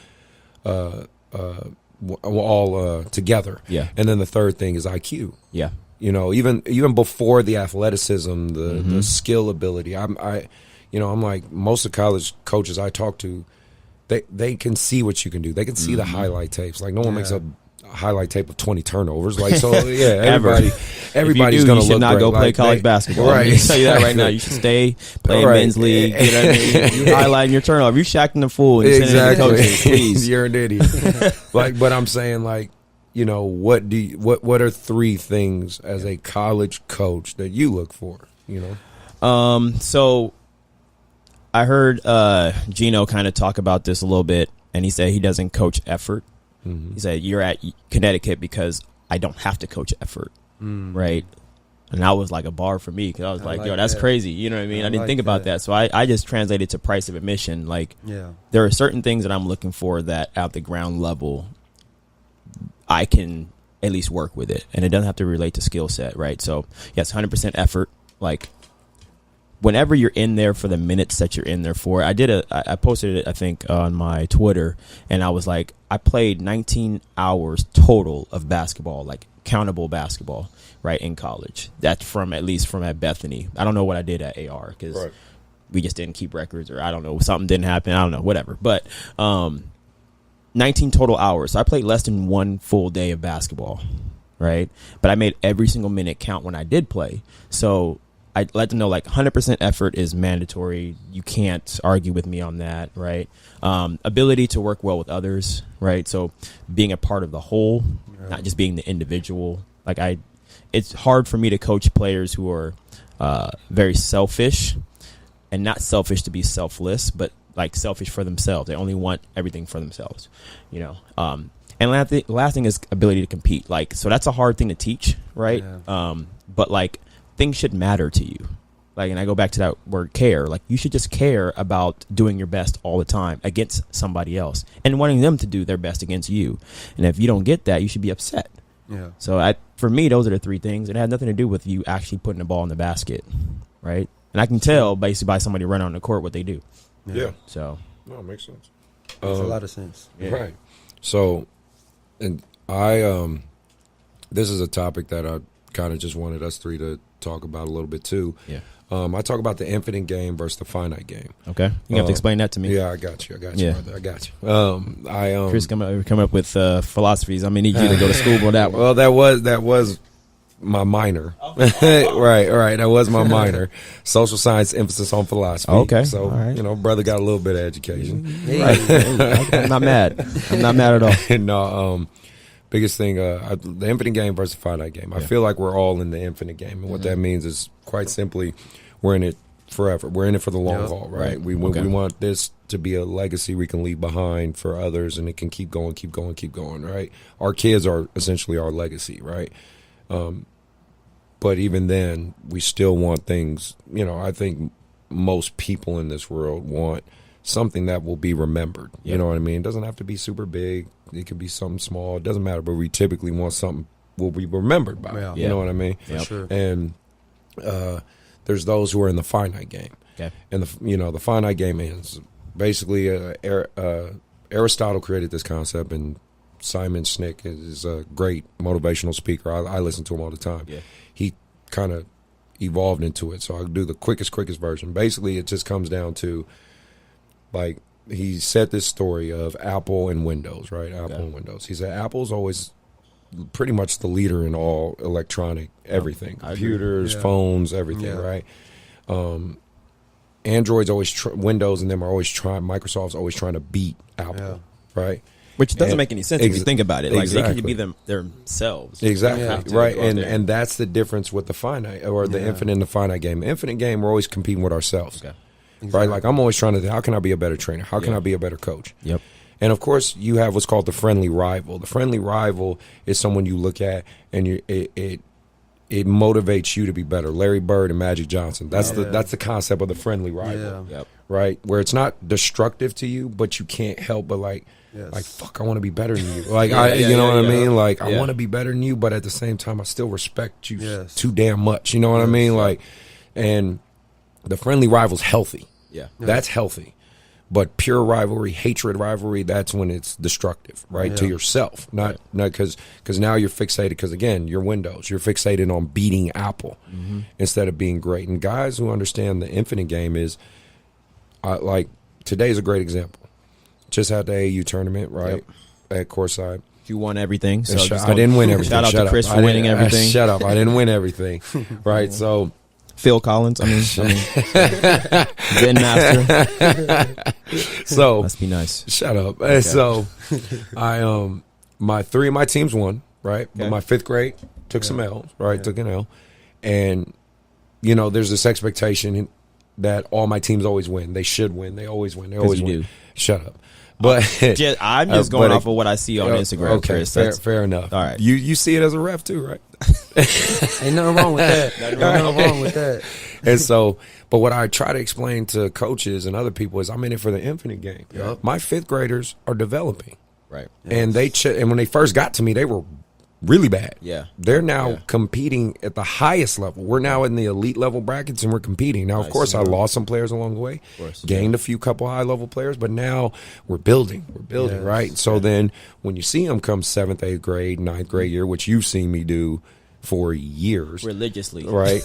Speaker 1: together. Yeah. And then the third thing is IQ. Yeah. You know, even before the athleticism, the skill ability. I'm like, most of college coaches I talk to, they can see what you can do. They can see the highlight tapes. Like, no one makes a highlight tape of 20 turnovers. Like, so everybody's going to look
Speaker 3: not
Speaker 1: great.
Speaker 3: go play college basketball. Right. I tell you that right now. You should stay playing men's league. You know what I mean? You highlighting your turnover. You shacking the fool and sending it to coaches, please.
Speaker 1: You're an idiot. Like, but I'm saying, like, you know, what are 3 things as a college coach that you look for? You know,
Speaker 3: so I heard Gino kind of talk about this a little bit, and he said he doesn't coach effort. He said, you're at Connecticut because I don't have to coach effort, right? And that was like a bar for me because I was like, yo, that's crazy. You know what I mean? I didn't think about that. So I just translated to price of admission. Like, there are certain things that I'm looking for that at the ground level, I can at least work with it. And it doesn't have to relate to skill set, right? So, yes, 100% effort. Like, whenever you're in there for the minutes that you're in there for, I posted it, I think, on my Twitter, and I was like, I played 19 hours total of basketball, like countable basketball, right, in college. That's from at Bethany. I don't know what I did at AR because we just didn't keep records, or I don't know, something didn't happen. I don't know, whatever. But 19 total hours. So I played less than one full day of basketball, right? But I made every single minute count when I did play. So I let them know, like, 100% effort is mandatory. You can't argue with me on that, right? Ability to work well with others, right? So being a part of the whole, not just being the individual. Like, it's hard for me to coach players who are very selfish, and not selfish to be selfless, but like selfish for themselves. They only want everything for themselves, you know? And last thing is ability to compete. Like, so that's a hard thing to teach, right? But like, things should matter to you. Like, and I go back to that word care. Like, you should just care about doing your best all the time against somebody else and wanting them to do their best against you. And if you don't get that, you should be upset. So for me, those are the three things. It had nothing to do with you actually putting the ball in the basket, right? And I can tell basically by somebody running on the court what they do. So.
Speaker 1: No, it makes sense.
Speaker 2: Makes a lot of sense.
Speaker 1: Right. So, and this is a topic that I kind of just wanted us three to talk about a little bit too. I talk about the infinite game versus the finite game.
Speaker 3: Okay, you have to explain that to me.
Speaker 1: Yeah, I got you, brother. I got you.
Speaker 3: Chris come up with philosophies. I'm gonna need you to go to school on that one.
Speaker 1: Well, that was my minor. right. That was my minor. Social science, emphasis on philosophy.
Speaker 3: Okay,
Speaker 1: so brother got a little bit of education.
Speaker 3: I'm not mad. I'm not mad at all.
Speaker 1: No, biggest thing, the infinite game versus the finite game. I feel like we're all in the infinite game, and what that means is quite simply, we're in it forever. We're in it for the long haul, right? We want this to be a legacy we can leave behind for others, and it can keep going, right? Our kids are essentially our legacy, right? But even then, we still want things. I think most people in this world want something that will be remembered. You know what I mean? It doesn't have to be super big. It could be something small. It doesn't matter. But we typically want something will be remembered by. You know what I mean?
Speaker 2: For sure.
Speaker 1: And there's those who are in the finite game.
Speaker 3: Okay.
Speaker 1: And the finite game is basically Aristotle created this concept, and Simon Sinek is a great motivational speaker. I listen to him all the time. He kind of evolved into it. So I'll do the quickest version. Basically, it just comes down to, like, he said this story of Apple and Windows, right? Apple and Windows. He said Apple's always pretty much the leader in all electronic everything. Computers, phones, everything, right? Android's always Windows and them are always trying. Microsoft's always trying to beat Apple, right?
Speaker 3: Which doesn't make any sense if you think about it. Like, they could be themselves.
Speaker 1: Exactly, right? And that's the difference with the finite or the infinite and the finite game. Infinite game, we're always competing with ourselves. Right? Like, I'm always trying to think, how can I be a better trainer? How can I be a better coach? And of course, you have what's called the friendly rival. The friendly rival is someone you look at and it motivates you to be better. Larry Bird and Magic Johnson. That's the concept of the friendly rival. Right? Where it's not destructive to you, but you can't help but like fuck, I want to be better than you. Like, you know what I mean? Like, I want to be better than you, but at the same time, I still respect you too damn much. You know what I mean? Like, and the friendly rival's healthy. That's healthy. But pure rivalry, hatred rivalry, that's when it's destructive, right? To yourself. Not because now you're fixated, because again, you're Windows. You're fixated on beating Apple instead of being great. And guys who understand the infinite game is, like, today's a great example. Just had the AAU tournament, right? At Courtside.
Speaker 3: You won everything. So
Speaker 1: I didn't win everything.
Speaker 3: Shout out to Chris for winning everything.
Speaker 1: Shut up. I didn't win everything. Right? So
Speaker 3: C.Collins. Zen master.
Speaker 1: So
Speaker 3: must be nice.
Speaker 1: Shut up. Okay. So I three of my teams won, right? But my fifth grade took some L's, right? Took an L. And there's this expectation that all my teams always win. They should win. They always win. They always win.
Speaker 3: do.
Speaker 1: Shut up. But
Speaker 3: I'm just going off of what I see on Instagram.
Speaker 1: Okay,
Speaker 3: Chris.
Speaker 1: fair enough.
Speaker 3: All right.
Speaker 1: You see it as a ref too, right?
Speaker 2: Ain't nothing wrong with that. Nothing wrong with that.
Speaker 1: And so, but what I try to explain to coaches and other people is I'm in it for the infinite game.
Speaker 2: Yep.
Speaker 1: My 5th graders are developing.
Speaker 3: Right.
Speaker 1: And and when they first got to me, they were really bad.
Speaker 3: Yeah.
Speaker 1: They're now competing at the highest level. We're now in the elite level brackets and we're competing. Now, of course, I lost some players along the way, gained a few couple high level players, but now we're building. We're building, right? So then when you see them come 7th, 8th grade, 9th grade year, which you've seen me do for years.
Speaker 3: Religiously.
Speaker 1: Right?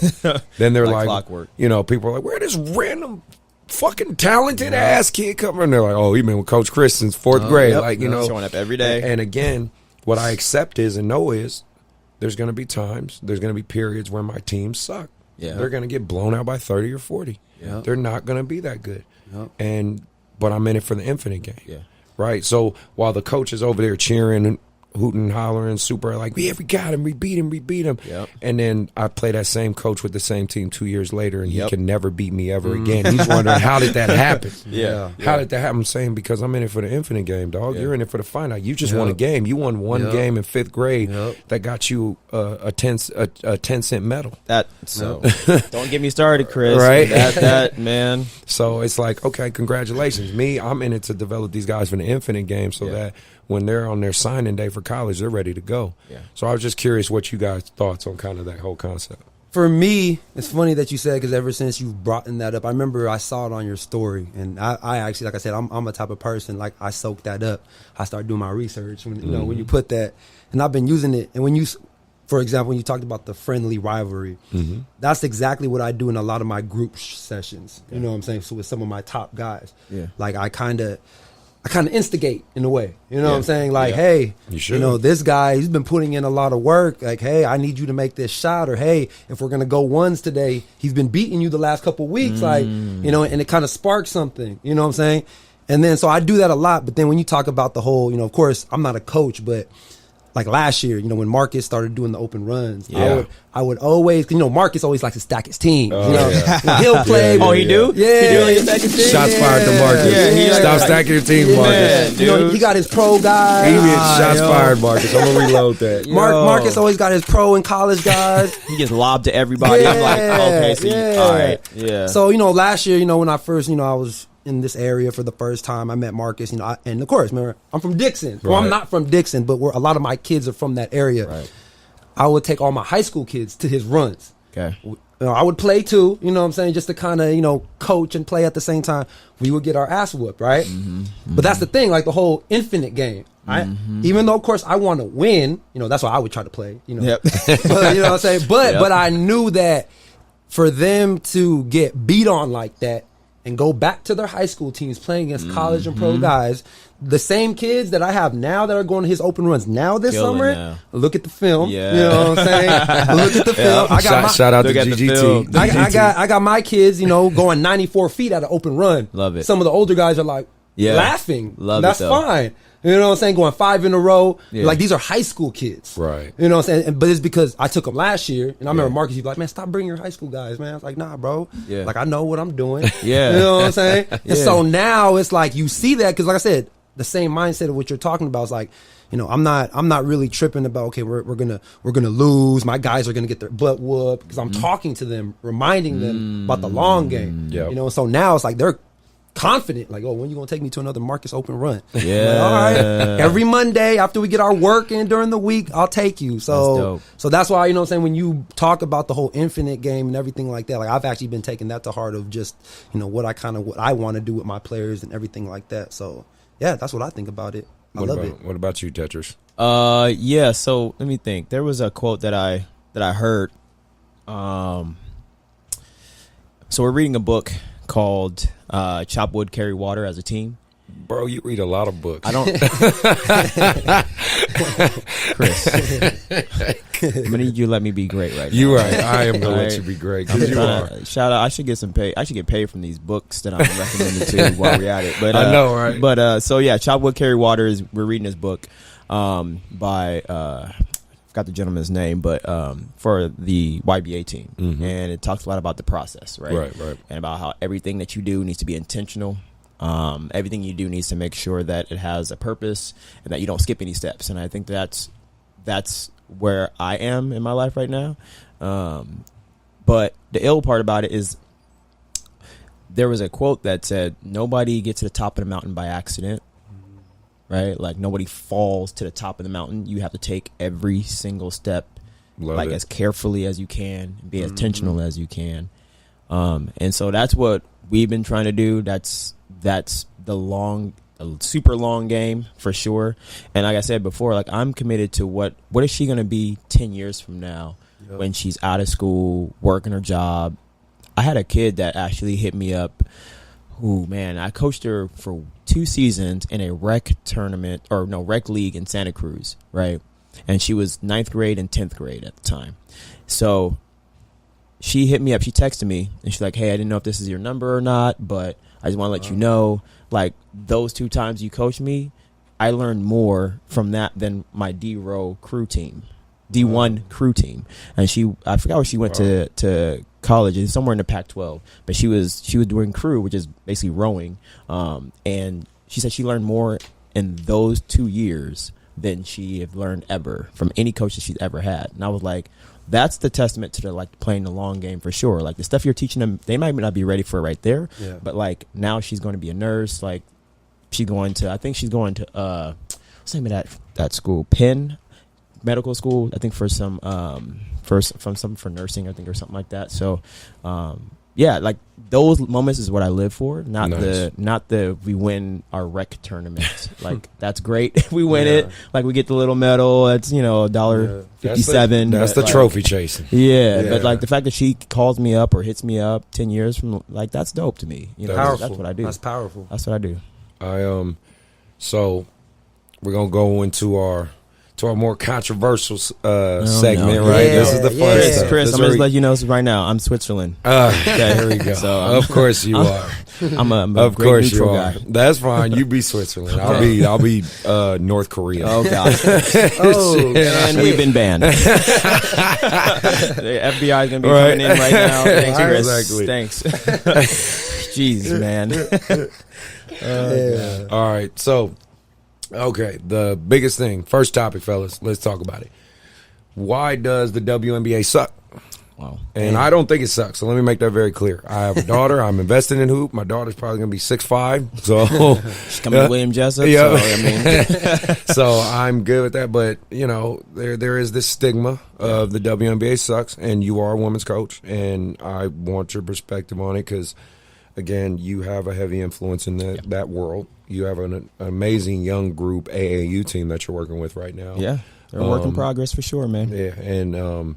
Speaker 1: Then they're like
Speaker 3: clockwork.
Speaker 1: You know, people are like, where this random fucking talented ass kid coming? And they're like, oh, he been with Coach Chris since 4th grade. Like, you know.
Speaker 3: Showing up every day.
Speaker 1: And again, what I accept is and know is there's going to be times, there's going to be periods where my teams suck.
Speaker 3: Yeah.
Speaker 1: They're going to get blown out by 30 or 40.
Speaker 2: Yeah.
Speaker 1: They're not going to be that good.
Speaker 2: Yeah.
Speaker 1: But I'm in it for the infinite game.
Speaker 3: Yeah.
Speaker 1: Right? So while the coach is over there cheering and hooting, hollering, super like, yeah, we got him, we beat him.
Speaker 3: Yep.
Speaker 1: And then I play that same coach with the same team 2 years later, and he can never beat me ever again. He's wondering, how did that happen? How did that happen? I'm saying, because I'm in it for the infinite game, dog. You're in it for the final. You just won a game. You won one game in 5th grade that got you a 10-cent medal.
Speaker 3: Don't get me started, Chris.
Speaker 1: Right?
Speaker 3: That man.
Speaker 1: So it's like, okay, congratulations. Me, I'm in it to develop these guys for the infinite game so that when they're on their signing day for college, they're ready to go. Yeah. So I was just curious what you guys' thoughts on kind of that whole concept.
Speaker 2: For me, it's funny that you said, because ever since you've brought that up, I remember I saw it on your story, and I actually, like I said, I'm a type of person, like, I soak that up. I start doing my research when you know when you put that, and I've been using it. And when you, for example, when you talked about the friendly rivalry, that's exactly what I do in a lot of my group sessions. You know what I'm saying? So with some of my top guys, like I kind of instigate in a way, you know what I'm saying? Like, hey, you know, this guy, he's been putting in a lot of work. Like, hey, I need you to make this shot. Or, hey, if we're going to go ones today, he's been beating you the last couple of weeks. Like, you know, and it kind of sparks something, you know what I'm saying? And then, so I do that a lot. But then when you talk about the whole, you know, of course, I'm not a coach, but like last year, you know, when Marcus started doing the open runs, I would always, you know, Marcus always likes to stack his team. You know, he'll play.
Speaker 3: He do?
Speaker 2: Yeah.
Speaker 3: He do stack his team?
Speaker 1: Shots fired to Marcus. Stop stacking your team, Marcus.
Speaker 2: You know, he got his pro guys.
Speaker 1: Shots fired, Marcus. I'm going to reload that.
Speaker 2: Marcus always got his pro and college guys.
Speaker 3: He gets lobbed to everybody. I'm like, okay, so all right. Yeah.
Speaker 2: So, you know, last year, you know, when I first, you know, I was in this area for the first time, I met Marcus, you know, and of course, remember, I'm from Dixon. Well, I'm not from Dixon, but a lot of my kids are from that area.
Speaker 3: Right.
Speaker 2: I would take all my high school kids to his runs.
Speaker 3: Okay.
Speaker 2: You know, I would play too, you know what I'm saying, just to kind of, you know, coach and play at the same time. We would get our ass whooped, right? But that's the thing, like the whole infinite game. Even though, of course, I want to win, you know, that's why I would try to play, you know. But, you know what I'm saying? But I knew that for them to get beat on like that and go back to their high school teams playing against college and pro guys, the same kids that I have now that are going to his open runs now this summer, look at the film. You know what I'm saying? Look at the film. I got
Speaker 1: shout out to GGT.
Speaker 2: I got my kids, you know, going 94 feet at an open run.
Speaker 3: Love it.
Speaker 2: Some of the older guys are like laughing. That's fine. You know what I'm saying? Going 5 in a row. Like, these are high school kids.
Speaker 1: Right.
Speaker 2: You know what I'm saying? But it's because I took them last year. And I remember Marcus, he'd be like, man, stop bringing your high school guys, man. I was like, nah, bro. Like, I know what I'm doing. You know what I'm saying? And so now it's like you see that. Because like I said, the same mindset of what you're talking about is like, you know, I'm not really tripping about, okay, we're gonna lose. My guys are gonna get their butt whooped. Because I'm talking to them, reminding them about the long game. You know, so now it's like they're confident, like, oh, when you gonna take me to another Marcus open run? Like, all right, every Monday after we get our work in during the week, I'll take you. So that's why, you know what I'm saying, when you talk about the whole infinite game and everything like that, like I've actually been taking that to heart of just, you know, what I want to do with my players and everything like that. So yeah, that's what I think about it. I love it.
Speaker 1: What about you, Tetris?
Speaker 3: Yeah, so let me think. There was a quote that I heard. So we're reading a book called Chop Wood, Carry Water as a Team.
Speaker 1: Bro, you read a lot of books.
Speaker 3: I don't. Chris, I'm gonna need you to let me be great right now.
Speaker 1: You're right. I am gonna let you be great because you are.
Speaker 3: Shout out. I should get some pay. I should get paid from these books that I'm recommending to while we're at it. But
Speaker 1: I know, right?
Speaker 3: But so yeah, Chop Wood, Carry Water we're reading this book by forgot forgot the gentleman's name, but for the YBA team, and it talks a lot about the process, right, and about how everything that you do needs to be intentional. Everything you do needs to make sure that it has a purpose and that you don't skip any steps. And I think that's where I am in my life right now. But the ill part about it is there was a quote that said, nobody gets to the top of the mountain by accident, right? Like nobody falls to the top of the mountain. You have to take every single step as carefully as you can, be as intentional as you can. And so that's what we've been trying to do. That's the super long game for sure. And like I said before, like I'm committed to what is she going to be 10 years from now when she's out of school, working her job. I had a kid that actually hit me up I coached her for 2 seasons in a rec league in Santa Cruz, right? And she was 9th grade and 10th grade at the time. So she hit me up. She texted me, and she's like, hey, I didn't know if this is your number or not, but I just want to let you know, like, those 2 times you coached me, I learned more from that than my D-Row crew team, D1 crew team. And I forgot where she went to college. It's somewhere in the Pac-12. But she was doing crew, which is basically rowing. And she said she learned more in those 2 years than she had learned ever from any coach that she's ever had. And I was like, that's the testament to playing the long game for sure. Like the stuff you're teaching them, they might not be ready for right there. Yeah. But like now she's going to be a nurse. Like she's going to what's the name of that school? Penn Medical School. I think for some for nursing, I think, or something like that. So yeah, like those moments is what I live for. Not the we win our rec tournament. Like that's great. If we win it, like we get the little medal. It's $1.57.
Speaker 1: That's the trophy chasing.
Speaker 3: Yeah, but like the fact that she calls me up or hits me up 10 years from, like, that's dope to me. You know, that's what I do.
Speaker 2: That's powerful.
Speaker 3: That's what I do.
Speaker 1: So we're gonna go into our more controversial segment, right?
Speaker 2: Yeah,
Speaker 1: this is the fun stuff.
Speaker 3: Chris, I'm just let you know right now. I'm Switzerland.
Speaker 1: Okay, here we go.
Speaker 3: So,
Speaker 1: of course you are.
Speaker 3: I'm a
Speaker 1: of
Speaker 3: great
Speaker 1: course
Speaker 3: neutral
Speaker 1: you are.
Speaker 3: guy.
Speaker 1: That's fine. You be Switzerland. I'll be North Korea.
Speaker 3: Oh God. And we've been banned. The FBI is gonna be coming in right now. Thanks, Chris.
Speaker 1: Exactly.
Speaker 3: Thanks. Jeez, man.
Speaker 1: All right, so. Okay, the biggest thing, first topic, fellas, let's talk about it. Why does the WNBA suck?
Speaker 3: Wow.
Speaker 1: And I don't think it sucks, so let me make that very clear. I have a daughter. I'm invested in hoop. My daughter's probably going to be 6'5", so
Speaker 3: she's coming to William Jessup.
Speaker 1: Yeah.
Speaker 3: So, I mean.
Speaker 1: So I'm good with that, but, you know, there is this stigma of the WNBA sucks, and you are a women's coach, and I want your perspective on it because, again, you have a heavy influence in that world. You have an amazing young group AAU team that you're working with right now. Yeah,
Speaker 3: they're a work in progress for sure, man.
Speaker 1: Yeah, and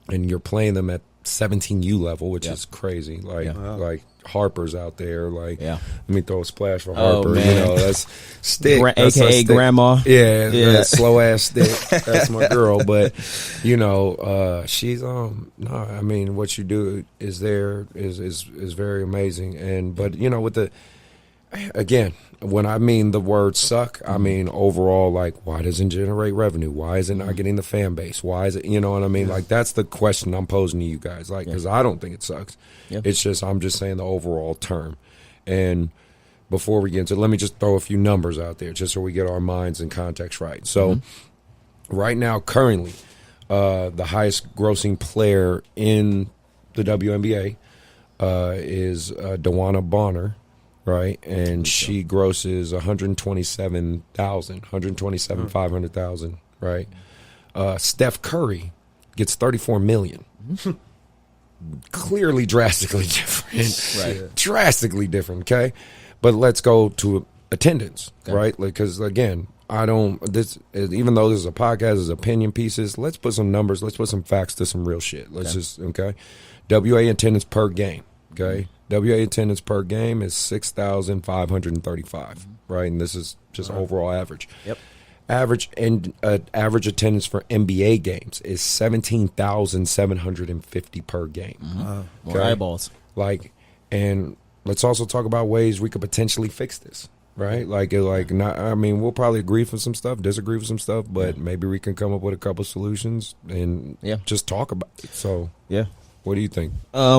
Speaker 1: you're playing them at 17U level, which is crazy. Like Harper's out there. Like, let me throw a splash for Harper.
Speaker 3: Man.
Speaker 1: You know, that's Stick,
Speaker 3: AKA Grandma.
Speaker 1: Yeah, that slow ass Stick. That's my girl. But you know, she's no. I mean, what you do is very amazing. But you know, with the again, when I mean the word suck, I mean overall, like, why doesn't it generate revenue? Why is it not getting the fan base? Why is it, you know what I mean? Like, that's the question I'm posing to you guys, like, because I don't think it sucks. It's just, I'm just saying the overall term. And before we get into it, let me just throw a few numbers out there just so we get our minds and context right. So right now, currently, the highest grossing player in the WNBA is Dewana Bonner. Right, and she grosses 127,500,000. Right, Steph Curry gets 34 million. Clearly, drastically different. Right, drastically different. Okay, but let's go to attendance. Okay. Right, because again, I don't. This, even though this is a podcast, is opinion pieces. Let's put some numbers. Let's put some facts to some real shit. Let's just WA attendance per game. Okay. WA attendance per game is 6,535, right? And this is just overall average. Yep. Average attendance for NBA games is 17,750 per game.
Speaker 3: More eyeballs.
Speaker 1: Like, and let's also talk about ways we could potentially fix this, right? Like not. I mean, we'll probably agree for some stuff, disagree with some stuff, but maybe we can come up with a couple solutions and just talk about it. So what do you think?
Speaker 3: I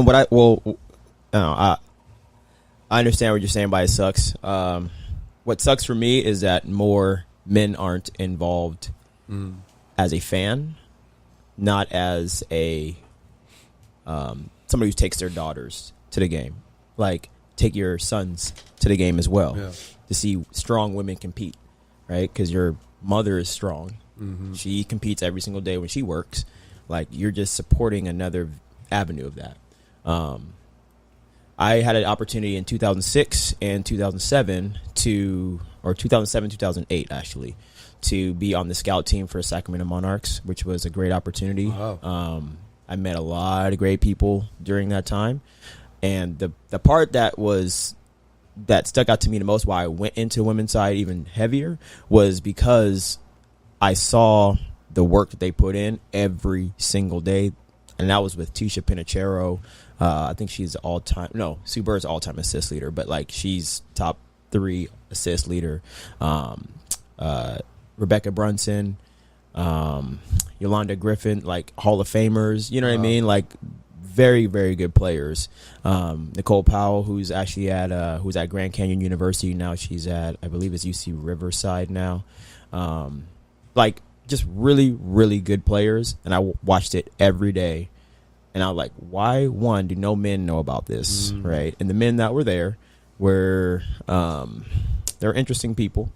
Speaker 3: understand what you're saying by it sucks. What sucks for me is that more men aren't involved as a fan, not as a somebody who takes their daughters to the game. Like, take your sons to the game as well to see strong women compete, right? Because your mother is strong. She competes every single day when she works. Like, you're just supporting another avenue of that. I had an opportunity in 2006 and 2007 2008 actually, to be on the scout team for Sacramento Monarchs, which was a great opportunity. Wow. I met a lot of great people during that time. And the part that stuck out to me the most, why I went into women's side even heavier, was because I saw the work that they put in every single day. And that was with Tisha Pinachero. I think she's Sue Bird's all-time assist leader, but like she's top 3 assist leader. Rebecca Brunson, Yolanda Griffin, like Hall of Famers, you know what I mean? Like very, very good players. Nicole Powell, who's actually who's at Grand Canyon University now. She's at, I believe it's UC Riverside now. Like just really, really good players. And I watched it every day. And I was like, why, one, do no men know about this, right? And the men that were there were, they're interesting people.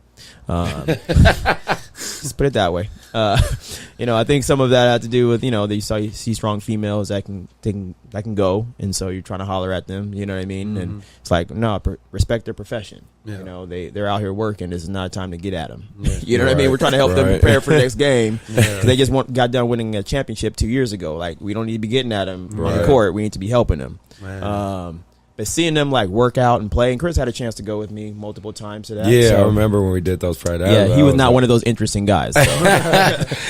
Speaker 3: Just put it that way. I think some of that had to do with, you see strong females that can go, and so you're trying to holler at them, you know what I mean? And it's like, no, respect their profession. Yeah. They're out here working. This is not a time to get at them. Yeah. You know what I mean? We're trying to help them prepare for the next game. They just got done winning a championship 2 years ago. Like, we don't need to be getting at them on the court. We need to be helping them. But seeing them like work out and play, and Chris had a chance to go with me multiple times to that.
Speaker 1: Yeah, so, I remember when we did those Friday.
Speaker 3: Yeah, he was not one of those interesting guys. So.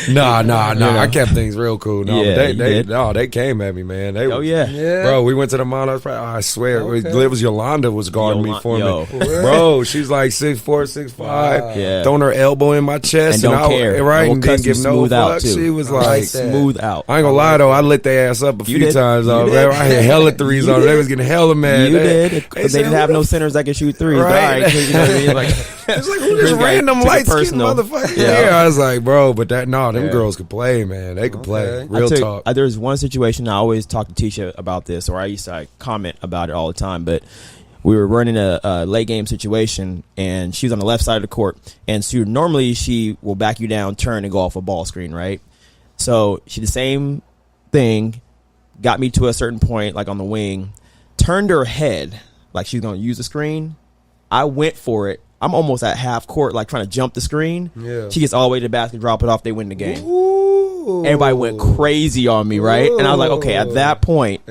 Speaker 1: No. I kept things real cool. No, they came at me, man. Bro, we went to the Monarchs. I swear, it was Yolanda was guarding me for me. Bro, she's like 6'4", 6'5", throwing her elbow in my chest,
Speaker 3: and don't care.
Speaker 1: Right, and didn't give no fuck. She was like
Speaker 3: smooth out.
Speaker 1: I ain't gonna lie though, I lit their ass up a few times. I had hella threes on. They was getting hella mad.
Speaker 3: You did. They didn't have no centers that could shoot threes.
Speaker 1: Right.
Speaker 3: You know what I mean? Like,
Speaker 1: it's like, who this random light-skinned motherfucker? Yeah, I was like, bro, but them girls could play, man. They could play. Real talk. There
Speaker 3: was one situation, I always talk to Tisha about this, or I used to comment about it all the time, but we were running a late game situation, and she was on the left side of the court, and so normally she will back you down, turn, and go off a ball screen, right? So she did the same thing, got me to a certain point, like on the wing, turned her head like she's going to use the screen. I went for it. I'm almost at half court, like trying to jump the screen. Yeah. She gets all the way to the basket, drop it off, they win the game. Ooh. Everybody went crazy on me, right? Ooh. And I was like, okay, at that point,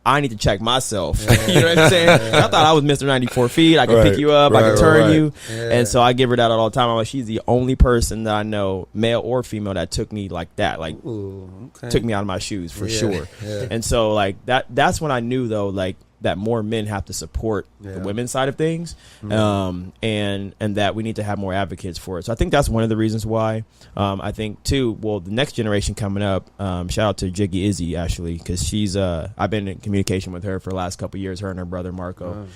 Speaker 3: I need to check myself. You know what I'm saying? I thought I was Mr. 94 feet. I could pick you up. I could turn you. Yeah. And so I give her that all the time. I'm like, she's the only person that I know, male or female, that took me like that. Like, took me out of my shoes for sure. Yeah. And so, like, that's when I knew, though, like, that more men have to support the women's side of things, and that we need to have more advocates for it. So I think that's one of the reasons why. I think too, well, the next generation coming up, shout out to Jiggy Izzy actually, because she's I've been in communication with her for the last couple of years, her and her brother Marco.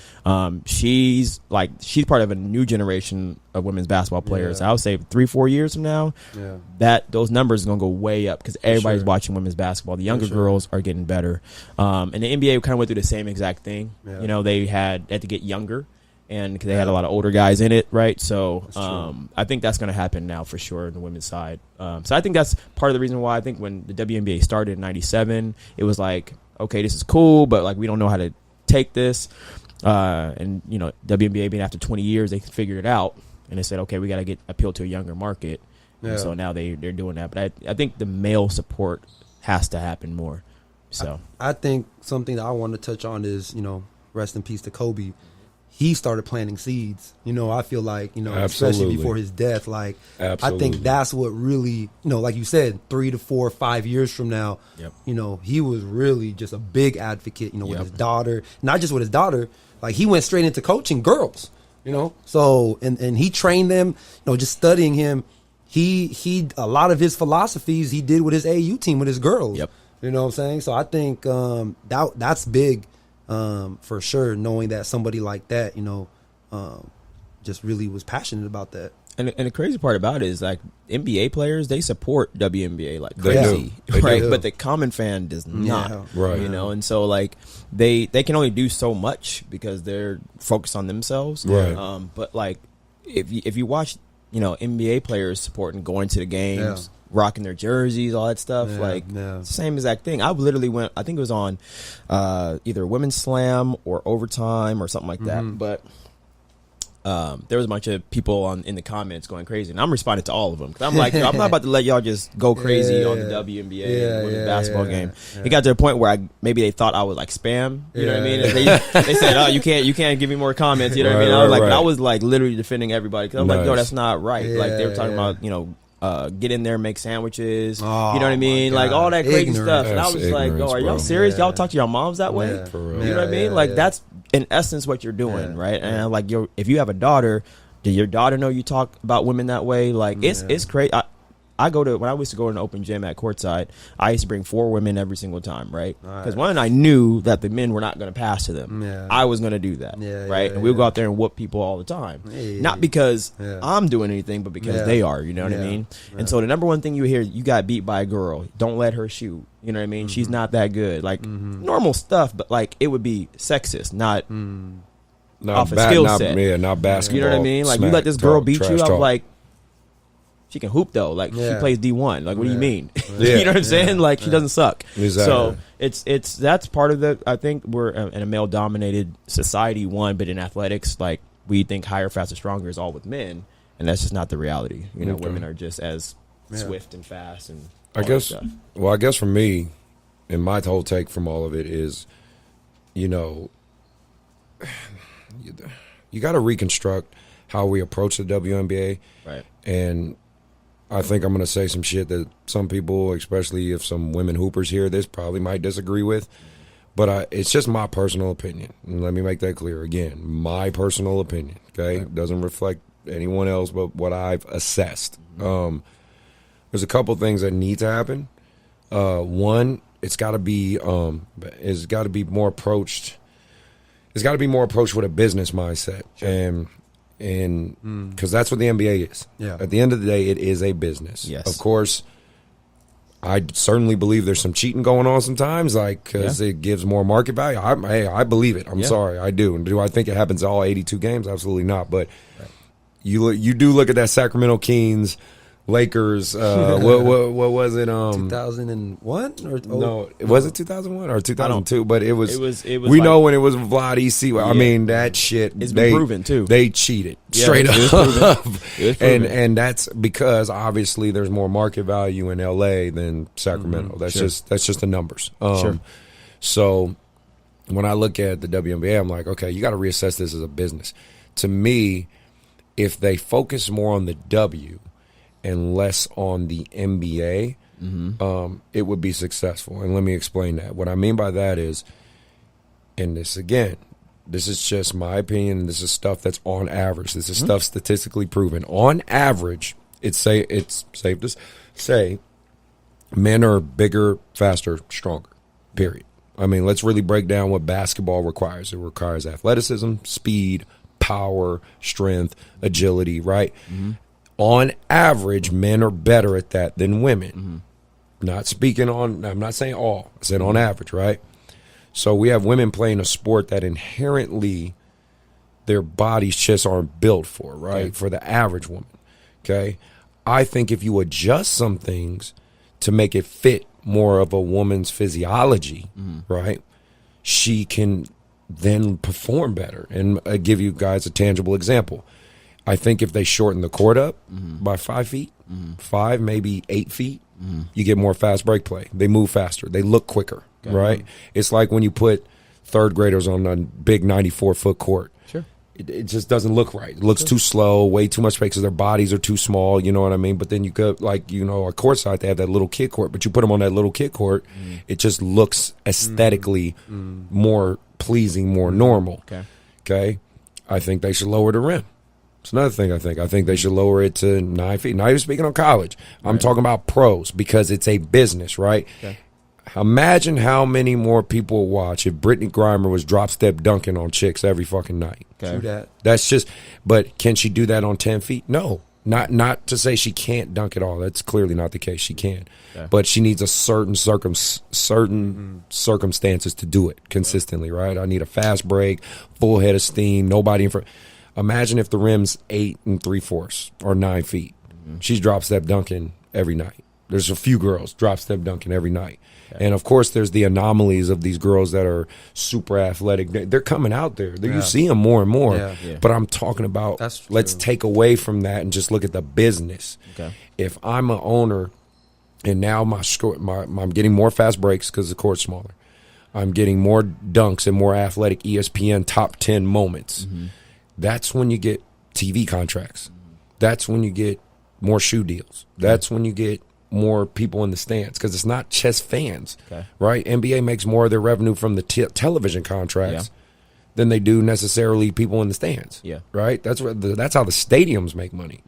Speaker 3: She's part of a new generation of women's basketball players. I would say 3-4 years from now, that those numbers are gonna go way up because everybody's watching women's basketball. The younger girls are getting better, and the NBA kind of went through the same exact thing. You know, they had to get younger, and because they had a lot of older guys in it, right? So I think that's going to happen now for sure in the women's side. So I think that's part of the reason why I think when the WNBA started in '97, it was like, okay, this is cool, but like we don't know how to take this. And you know, WNBA being after 20 years, they figured it out, and they said, okay, we got to appeal to a younger market. And so now they're doing that. But I think the male support has to happen more. So
Speaker 2: I think something that I want to touch on is, you know, rest in peace to Kobe. He started planting seeds. You know, I feel like, you know, especially before his death, like I think that's what really, you know, like you said, 3 to 4 or 5 years from now, you know, he was really just a big advocate, you know, with his daughter, not just with his daughter, like he went straight into coaching girls. You know, so and he trained them. You know, just studying him, he a lot of his philosophies he did with his AAU team with his girls.
Speaker 3: Yep.
Speaker 2: You know what I'm saying? So I think that's big for sure. Knowing that somebody like that, you know, just really was passionate about that.
Speaker 3: And the crazy part about it is, like, NBA players, they support WNBA like
Speaker 1: They
Speaker 3: crazy,
Speaker 1: do.
Speaker 3: right?
Speaker 1: do.
Speaker 3: But the common fan does not,
Speaker 1: Right.
Speaker 3: You know, and so like they can only do so much because they're focused on themselves,
Speaker 1: Right.
Speaker 3: But like if you watch, you know, NBA players supporting, going to the games, rocking their jerseys, all that stuff, like it's the same exact thing. I literally went, I think it was on either Women's Slam or Overtime or something like that, but. There was a bunch of people in the comments going crazy, and I'm responding to all of them because I'm like, I'm not about to let y'all just go crazy on the WNBA women's basketball game. It got to a point where maybe they thought I was like spam. You know what I mean? And they said, "Oh, you can't give me more comments." You know what I mean? I was like, but I was like literally defending everybody because I'm like, "No, that's not right." Like they were talking about, you know, get in there, make sandwiches. You know what I mean? Like all that crazy stuff. And I was like, "Oh, are y'all serious? Y'all talk to your moms that way?"
Speaker 1: For real.
Speaker 3: You know what I mean? Like that's in essence what you're doing, right? And I'm like, if you have a daughter, did your daughter know you talk about women that way? Like it's crazy. When I used to go to an open gym at courtside, I used to bring 4 women every single time, right? Because one, I knew that the men were not going to pass to them. I was going to do that, right? And we would go out there and whoop people all the time, not because I'm doing anything, but because they are. You know what I mean? And so the number one thing you hear, you got beat by a girl. Don't let her shoot. You know what I mean? She's not that good. Like normal stuff, but like it would be sexist, not off a skill set.
Speaker 1: Yeah, not basketball.
Speaker 3: You know what I mean? Like you let this girl beat you. I'm like, she can hoop though. Like she plays D1. Like what do you mean? You know what I'm saying? Like she doesn't suck.
Speaker 1: Exactly.
Speaker 3: So it's that's part of the. I think we're in a male dominated society. But in athletics, like we think higher, faster, stronger is all with men, and that's just not the reality. You know, women are just as swift and fast and.
Speaker 1: I guess for me, and my whole take from all of it is, you know, you got to reconstruct how we approach the WNBA.
Speaker 3: Right.
Speaker 1: And I think I'm going to say some shit that some people, especially if some women hoopers hear this, probably might disagree with. But it's just my personal opinion. And let me make that clear. Again, my personal opinion, okay? Right. Doesn't reflect anyone else but what I've assessed. There's a couple things that need to happen. One, it's got to be more approached. It's got to be more approached with a business mindset, and because that's what the NBA is. Yeah. At the end of the day, it is a business.
Speaker 3: Yes.
Speaker 1: Of course, I certainly believe there's some cheating going on sometimes, like because it gives more market value. I believe it. I'm sorry, I do. And do I think it happens all 82 games? Absolutely not. But you do look at that Sacramento Kings. Lakers, what was it?
Speaker 2: 2001 or
Speaker 1: no? Was it 2001 or 2002? But it was. We
Speaker 3: like,
Speaker 1: know when it was Vlad EC. I mean that shit.
Speaker 3: It's been proven too.
Speaker 1: They cheated straight up, and that's because obviously there's more market value in LA than Sacramento. That's just the numbers. So when I look at the WNBA, I'm like, okay, you got to reassess this as a business. To me, if they focus more on the W and less on the NBA, it would be successful. And let me explain that. What I mean by that is, and this is just my opinion. This is stuff that's on average. This is stuff statistically proven. On average, it's safe to say men are bigger, faster, stronger, period. I mean, let's really break down what basketball requires. It requires athleticism, speed, power, strength, agility, right? On average, men are better at that than women. I'm not saying all. I said on average, right? So we have women playing a sport that inherently their bodies just aren't built for, right? For the average woman, okay? I think if you adjust some things to make it fit more of a woman's physiology, right, she can then perform better. And I give you guys a tangible example. I think if they shorten the court up by 5 feet, 5, maybe 8 feet, you get more fast break play. They move faster. They look quicker, right? It's like when you put third graders on a big 94-foot court.
Speaker 3: Sure.
Speaker 1: It just doesn't look right. It looks too slow, way too much space because their bodies are too small, you know what I mean? But then you could, like, you know, a court side, they have that little kid court, but you put them on that little kid court, it just looks aesthetically more pleasing, more normal. Okay? I think they should lower the rim. It's another thing I think. I think they should lower it to 9 feet. Not even speaking on college. I'm talking about pros because it's a business, right?
Speaker 3: Okay.
Speaker 1: Imagine how many more people watch if Brittany Griner was drop step dunking on chicks every fucking night.
Speaker 2: True that.
Speaker 1: That's just. But can she do that on 10 feet? No. Not to say she can't dunk at all. That's clearly not the case. She can, but she needs a certain circumstances to do it consistently. Right? I need a fast break, full head of steam, nobody in front. Imagine if the rim's 8 3/4 or 9 feet. She's drop step dunking every night. There's a few girls drop step dunking every night. And of course, there's the anomalies of these girls that are super athletic. They're coming out there. You see them more and more.
Speaker 2: Yeah.
Speaker 1: But I'm talking about let's take away from that and just look at the business.
Speaker 3: Okay.
Speaker 1: If I'm an owner and now I'm getting more fast breaks because the court's smaller, I'm getting more dunks and more athletic ESPN top 10 moments. That's when you get TV contracts. That's when you get more shoe deals. That's when you get more people in the stands because it's not just fans, right? NBA makes more of their revenue from the television contracts than they do necessarily people in the stands. Right. That's how the stadiums make money.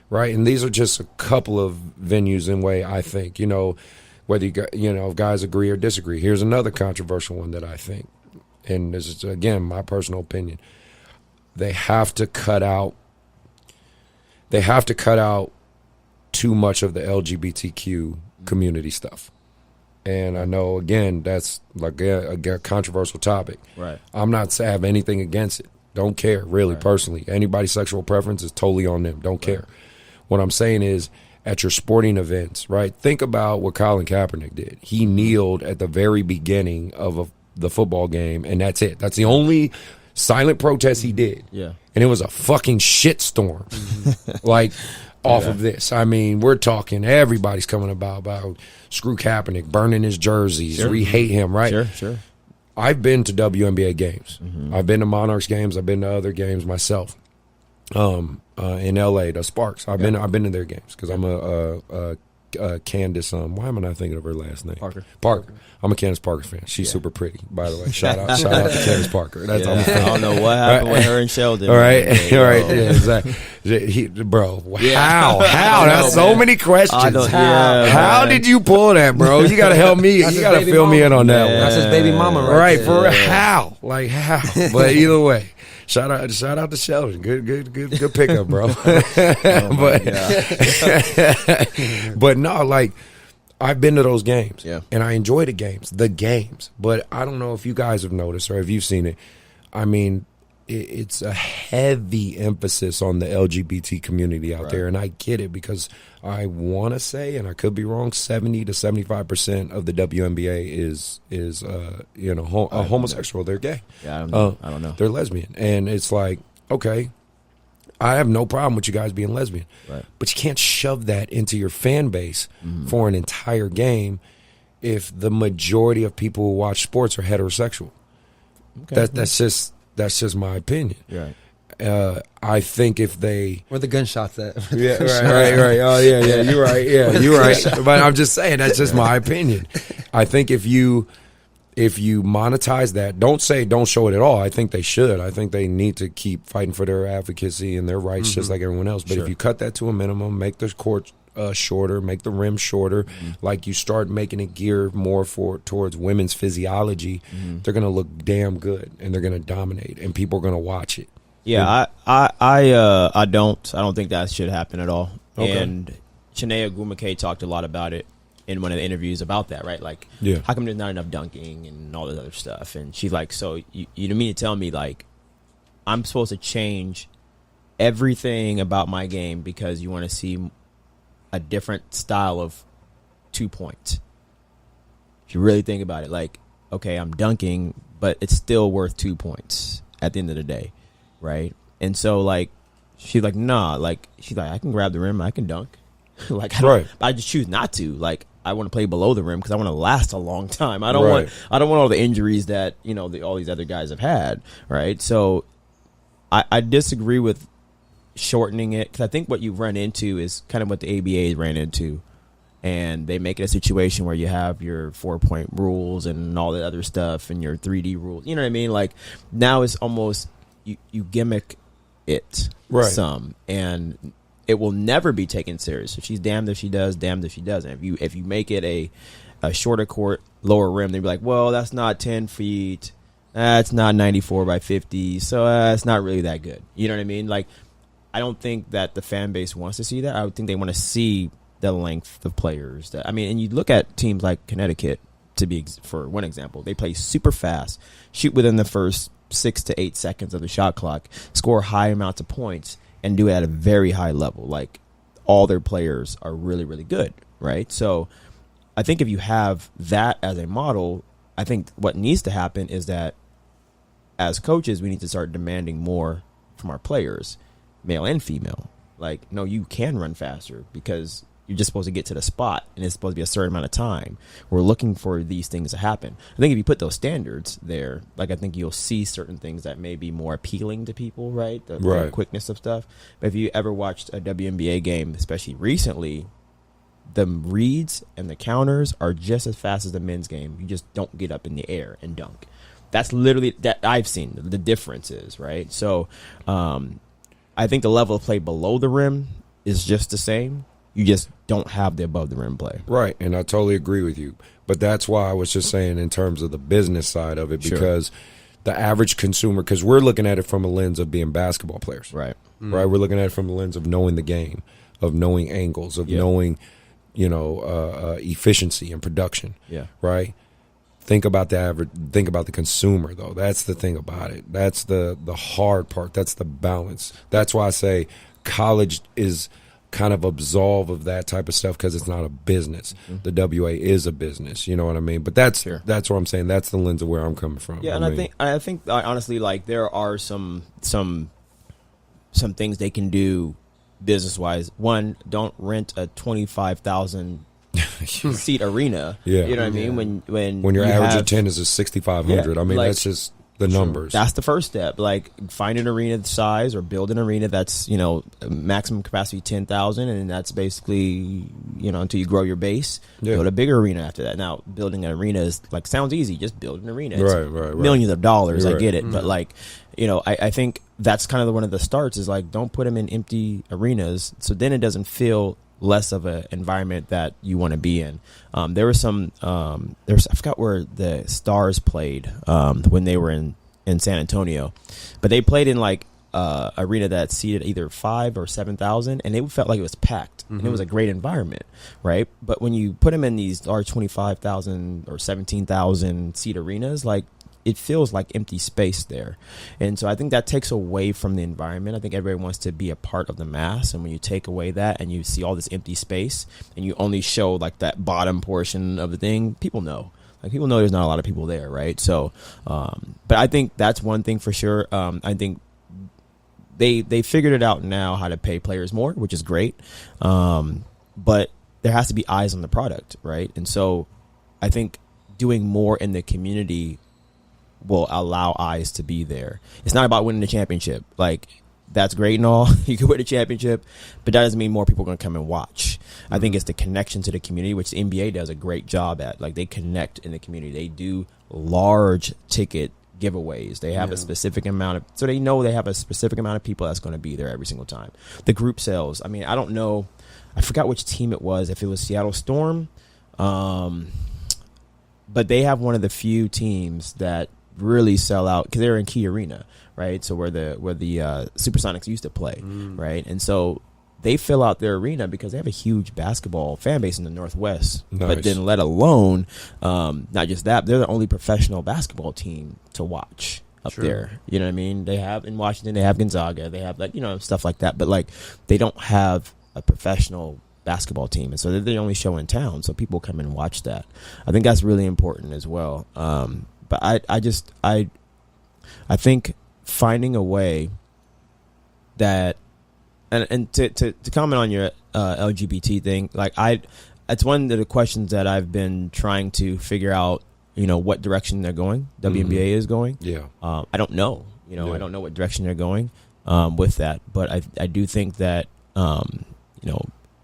Speaker 1: Right. And these are just a couple of venues in way I think, whether if guys agree or disagree. Here's another controversial one that I think, and this is again my personal opinion. They have to cut out too much of the LGBTQ community stuff. And I know, again, that's like a controversial topic.
Speaker 3: Right.
Speaker 1: I'm not saying I have anything against it. Don't care, really, personally. Anybody's sexual preference is totally on them. Don't care. What I'm saying is, at your sporting events, right, think about what Colin Kaepernick did. He kneeled at the very beginning of the football game, and that's it. That's the only silent protest he did.
Speaker 3: Yeah.
Speaker 1: And it was a fucking shitstorm. Off of this. I mean, we're talking, everybody's coming about screw Kaepernick, burning his jerseys, we hate him, right?
Speaker 3: Sure.
Speaker 1: I've been to WNBA games. I've been to Monarchs games. I've been to other games myself. In LA, the Sparks. I've been to their games because I'm a Candace. Why am I not thinking of her last name?
Speaker 3: Parker.
Speaker 1: I'm a Candace Parker fan. She's super pretty, by the way. Shout out to Candace Parker. That's I'm a fan.
Speaker 3: I don't know what happened with her and Sheldon.
Speaker 1: All right, yeah, exactly. How? That's so many questions. How did you pull that, bro? You got to help me. You got to fill me in on that one.
Speaker 2: That's his baby mama,
Speaker 1: right? For real. How? Like how? But either way. Shout out to Sheldon. Good pickup, bro. But no, like I've been to those games, and I enjoy the games. But I don't know if you guys have noticed or if you've seen it. I mean, it's a heavy emphasis on the LGBT community out there, and I get it because I want to say, and I could be wrong, 70 to 75% of the WNBA is homosexual. They're gay.
Speaker 3: Yeah, I don't know.
Speaker 1: They're lesbian, and it's like, okay, I have no problem with you guys being lesbian, but you can't shove that into your fan base for an entire game if the majority of people who watch sports are heterosexual. Okay. That's just my opinion.
Speaker 3: Right.
Speaker 1: I think if they
Speaker 2: where the gunshots at?
Speaker 1: Right. Oh yeah. You're right. Yeah, you're right. But I'm just saying that's just my opinion. I think if you monetize that, don't show it at all. I think they should. I think they need to keep fighting for their advocacy and their rights just like everyone else. But if you cut that to a minimum, make the court shorter, make the rim shorter, like you start making it geared more towards women's physiology, they're gonna look damn good and they're gonna dominate and people are gonna watch it.
Speaker 3: Yeah, I don't think that should happen at all.
Speaker 1: Okay.
Speaker 3: And Chinea Ogwumike talked a lot about it in one of the interviews about that, right? Like, how come there's not enough dunking and all this other stuff? And she's like, so you didn't mean to tell me, like, I'm supposed to change everything about my game because you want to see a different style of 2 points. If you really think about it, like, okay, I'm dunking, but it's still worth 2 points at the end of the day, right? And so, like, she's like, nah, like, she's like, I can grab the rim, I can dunk. Like, I just choose not to. Like, I want to play below the rim because I want to last a long time. I don't want all the injuries that all these other guys have had, right? So I disagree with shortening it because I think what you run into is kind of what the ABA ran into, and they make it a situation where you have your 4-point rules and all that other stuff and your 3D rules. You know what I mean? Like now it's almost you gimmick it
Speaker 1: Right.
Speaker 3: some, and it will never be taken serious. So she's damned if she does, damned if she doesn't. If you make it a shorter court, lower rim, they'd be like, well, that's not 10 feet. That's not 94 by 50. So it's not really that good. You know what I mean? Like, I don't think that the fan base wants to see that. I would think they want to see the length of players. And you look at teams like Connecticut, for one example. They play super fast, shoot within the first 6 to 8 seconds of the shot clock, score high amounts of points, and do it at a very high level. Like, all their players are really, really good, right? So I think if you have that as a model, I think what needs to happen is that as coaches, we need to start demanding more from our players, male and female. Like, no, you can run faster because you're just supposed to get to the spot, and it's supposed to be a certain amount of time. We're looking for these things to happen. I think if you put those standards there, like, I think you'll see certain things that may be more appealing to people, right? The quickness of stuff. But if you ever watched a WNBA game, especially recently, the reads and the counters are just as fast as the men's game. You just don't get up in the air and dunk. That's literally that I've seen the differences, right? So I think the level of play below the rim is just the same. You just don't have the above the rim play.
Speaker 1: Right, and I totally agree with you. But that's why I was just saying in terms of the business side of it, because the average consumer, because we're looking at it from a lens of being basketball players.
Speaker 3: Right.
Speaker 1: Right, we're looking at it from the lens of knowing the game, of knowing angles, of knowing, efficiency and production. Yeah. Right? Think about the average. Think about the consumer, though. That's the thing about it. That's the hard part. That's the balance. That's why I say college is kind of absolved of that type of stuff because it's not a business. The WA is a business. You know what I mean? But that's what I'm saying. That's the lens of where I'm coming from.
Speaker 3: Yeah, I think honestly, like, there are some things they can do business wise. One, don't rent a 25,000 seat arena. Yeah. You know what I mean? When your
Speaker 1: average attendance is 6,500. I mean, like, that's just the numbers.
Speaker 3: That's the first step. Like, find an arena size or build an arena that's, maximum capacity 10,000, and that's basically, until you grow your base. Build a bigger arena after that. Now, building an arena is like, sounds easy. Just build an arena. It's
Speaker 1: right.
Speaker 3: Millions of dollars. I get it. Mm-hmm. But like, I think that's kind of one of the starts is like, don't put them in empty arenas. So then it doesn't feel less of an environment that you want to be in. There was some, I forgot where the Stars played when they were in San Antonio, but they played in like arena that seated either 5,000 or 7,000, and it felt like it was packed, and it was a great environment, right? But when you put them in these large 25,000 or 17,000 seat arenas, like, it feels like empty space there. And so I think that takes away from the environment. I think everybody wants to be a part of the mass. And when you take away that and you see all this empty space and you only show like that bottom portion of the thing, people know. Like, people know there's not a lot of people there, right? So, but I think that's one thing for sure. I think they figured it out now how to pay players more, which is great. But there has to be eyes on the product, right? And so I think doing more in the community will allow eyes to be there. It's not about winning the championship. Like, that's great and all. You can win a championship, but that doesn't mean more people are going to come and watch. I think it's the connection to the community, which the NBA does a great job at. Like, they connect in the community. They do large ticket giveaways. They have a specific amount of, so they know they have a specific amount of people that's going to be there every single time. The group sales. I mean, I don't know. I forgot which team it was, if it was Seattle Storm. But they have one of the few teams that really sell out because they're in Key Arena, right? So where the Supersonics used to play, right? And so they fill out their arena because they have a huge basketball fan base in the Northwest. Nice. But then, let alone, not just that, they're the only professional basketball team to watch up there. You know what I mean? They have in Washington, they have Gonzaga, they have stuff like that. But like, they don't have a professional basketball team, and so they're the only show in town. So people come and watch that. I think that's really important as well. But I think finding a way that, and to comment on your LGBT thing, like, it's one of the questions that I've been trying to figure out, what direction they're going, WNBA is going. Yeah. I don't know, I don't know what direction they're going with that, but I do think that,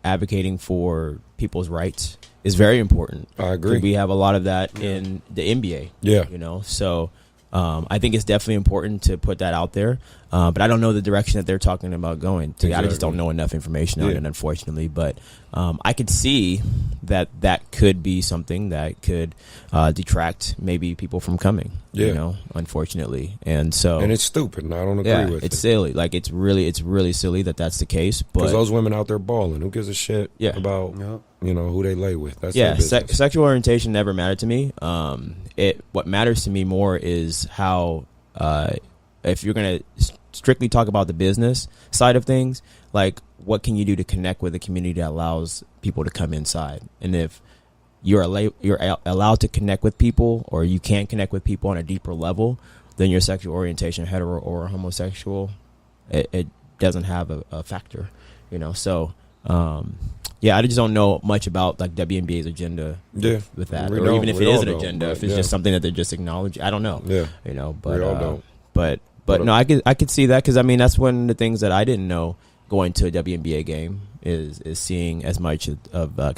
Speaker 3: advocating for people's rights is very important.
Speaker 1: I agree.
Speaker 3: We have a lot of that in the NBA. Yeah. So I think it's definitely important to put that out there. But I don't know the direction that they're talking about going to. I just don't know enough information on it, unfortunately. But I could see that could be something that could detract maybe people from coming. You know, unfortunately, and
Speaker 1: it's stupid. And I don't agree with it.
Speaker 3: It's silly. Like it's really silly that that's the case. But
Speaker 1: because those women out there balling, who gives a shit about who they lay with? That's
Speaker 3: sexual orientation never mattered to me. What matters to me more is how if you're gonna strictly talk about the business side of things, like what can you do to connect with a community that allows people to come inside, and if you're allowed to connect with people, or you can't connect with people on a deeper level, then your sexual orientation, hetero or homosexual, it doesn't have a factor, So, I just don't know much about like WNBA's agenda with that, or even if it is an agenda, if it's just something that they're just acknowledging. I don't know. But no, I could see that, because I mean that's one of the things that I didn't know going to a WNBA game is seeing as much of I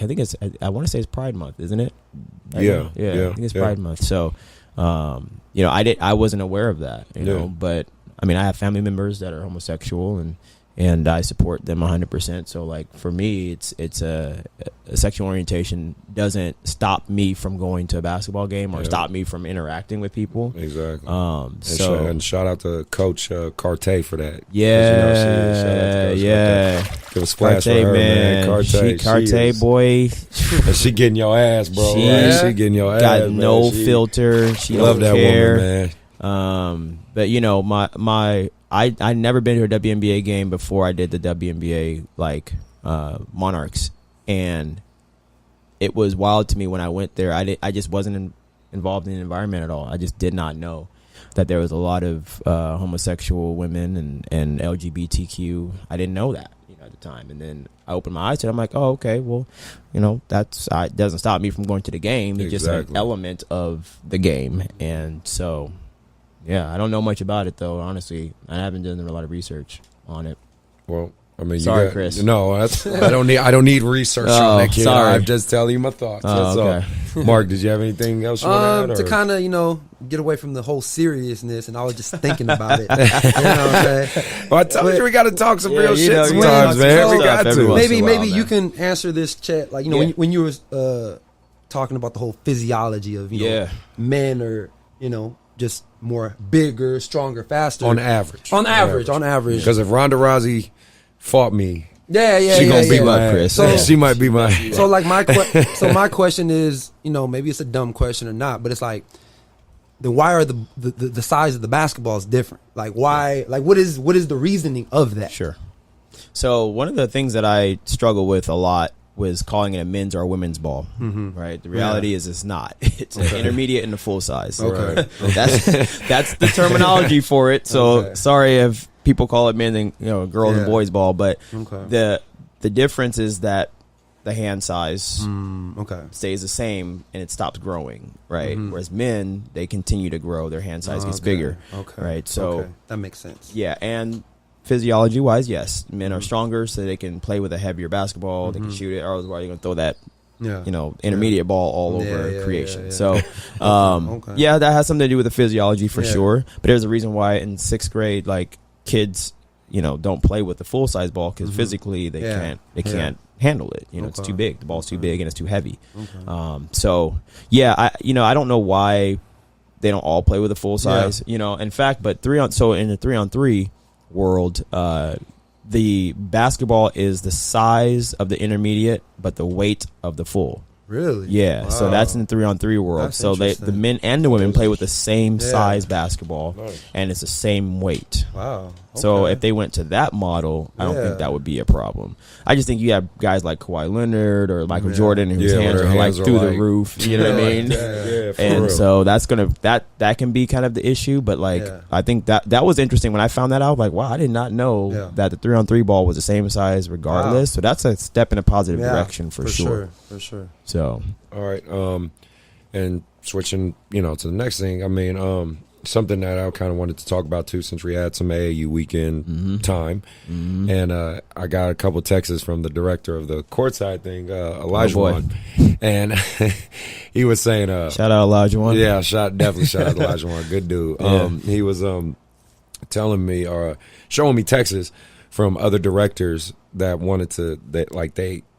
Speaker 3: want to say it's Pride Month, isn't it? I think it's Pride Month. So I wasn't aware of that, but I mean I have family members that are homosexual, and I support them 100%. So like for me, it's a sexual orientation doesn't stop me from going to a basketball game or stop me from interacting with people.
Speaker 1: Exactly.
Speaker 3: And
Speaker 1: shout out to Coach Carte for that. Give a splash for her, man.
Speaker 3: Carte boy.
Speaker 1: She getting your ass, bro. She getting your ass.
Speaker 3: Got no filter. She
Speaker 1: love
Speaker 3: don't
Speaker 1: that
Speaker 3: care.
Speaker 1: woman, man.
Speaker 3: But I'd never been to a WNBA game before I did the WNBA Monarchs, and it was wild to me when I went there. I just wasn't involved in the environment at all. I just did not know that there was a lot of homosexual women and LGBTQ. I didn't know that at the time, and then I opened my eyes to it. I'm like, oh, okay, well, that's it doesn't stop me from going to the game. It's just an element of the game, and so. Yeah, I don't know much about it though. Honestly, I haven't done a lot of research on it.
Speaker 1: Well, I mean,
Speaker 3: sorry, Chris.
Speaker 1: No, I don't need research on that, kid.
Speaker 3: Sorry.
Speaker 1: I'm just telling you my thoughts.
Speaker 3: Okay.
Speaker 1: Mark, did you have anything else you want to add?
Speaker 2: To kind of get away from the whole seriousness, and I was just thinking about it. You know what I'm saying?
Speaker 1: Well, I told you we got to talk some real shit sometimes, man. We got to.
Speaker 2: Maybe you can answer this, Chet. Like when you were talking about the whole physiology of men are just more bigger, stronger, faster.
Speaker 1: On average.
Speaker 2: Because
Speaker 1: if Ronda Rousey fought me,
Speaker 2: she
Speaker 1: gonna beat my
Speaker 3: Chris.
Speaker 1: So, she might be my.
Speaker 2: So like my question is, maybe it's a dumb question or not, but it's like, then why are the size of the basketballs different? Like why? Like what is the reasoning of that?
Speaker 3: Sure. So one of the things that I struggle with a lot was calling it a men's or a women's ball, right? The reality is it's not. It's an intermediate and a full size.
Speaker 2: Okay.
Speaker 3: That's the terminology for it. So sorry if people call it men and girls and boys ball, but the difference is that the hand size stays the same and it stops growing, right? Whereas men, they continue to grow. Their hand size gets bigger, right? So
Speaker 2: that makes sense.
Speaker 3: Yeah, and physiology wise, yes, men are stronger, so they can play with a heavier basketball. They can shoot it. Or otherwise, you're gonna throw that, intermediate ball all over creation. So, that has something to do with the physiology for sure. But there's a reason why in 6th grade, like kids, don't play with the full size ball because physically they can't handle it. It's too big. The ball's too big and it's too heavy. I don't know why they don't all play with a full size. In fact, but in the 3-on-3 world, the basketball is the size of the intermediate, but the weight of the full.
Speaker 2: Really?
Speaker 3: Yeah. Wow. So that's in the 3-on-3 world.
Speaker 2: That's
Speaker 3: so the men and the women play with the same size basketball, and it's the same weight.
Speaker 2: Wow. Okay.
Speaker 3: So if they went to that model, I don't think that would be a problem. I just think you have guys like Kawhi Leonard or Michael Jordan whose hands are like through the roof. You know what I mean? And so that's that can be kind of the issue. But I think that was interesting when I found that out. Like, wow, I did not know that the 3-on-3 ball was the same size regardless. Wow. So that's a step in a positive direction for sure.
Speaker 2: For sure.
Speaker 3: So
Speaker 1: all right, and switching, to the next thing. I mean, something that I kind of wanted to talk about too, since we had some AAU weekend time, and I got a couple texts from the director of the courtside thing, Elijah, and he was saying,
Speaker 3: "Shout out Elijah One."
Speaker 1: Yeah, definitely shout out Elijah One, good dude.
Speaker 3: Yeah.
Speaker 1: He was telling me or showing me texts from other directors that wanted to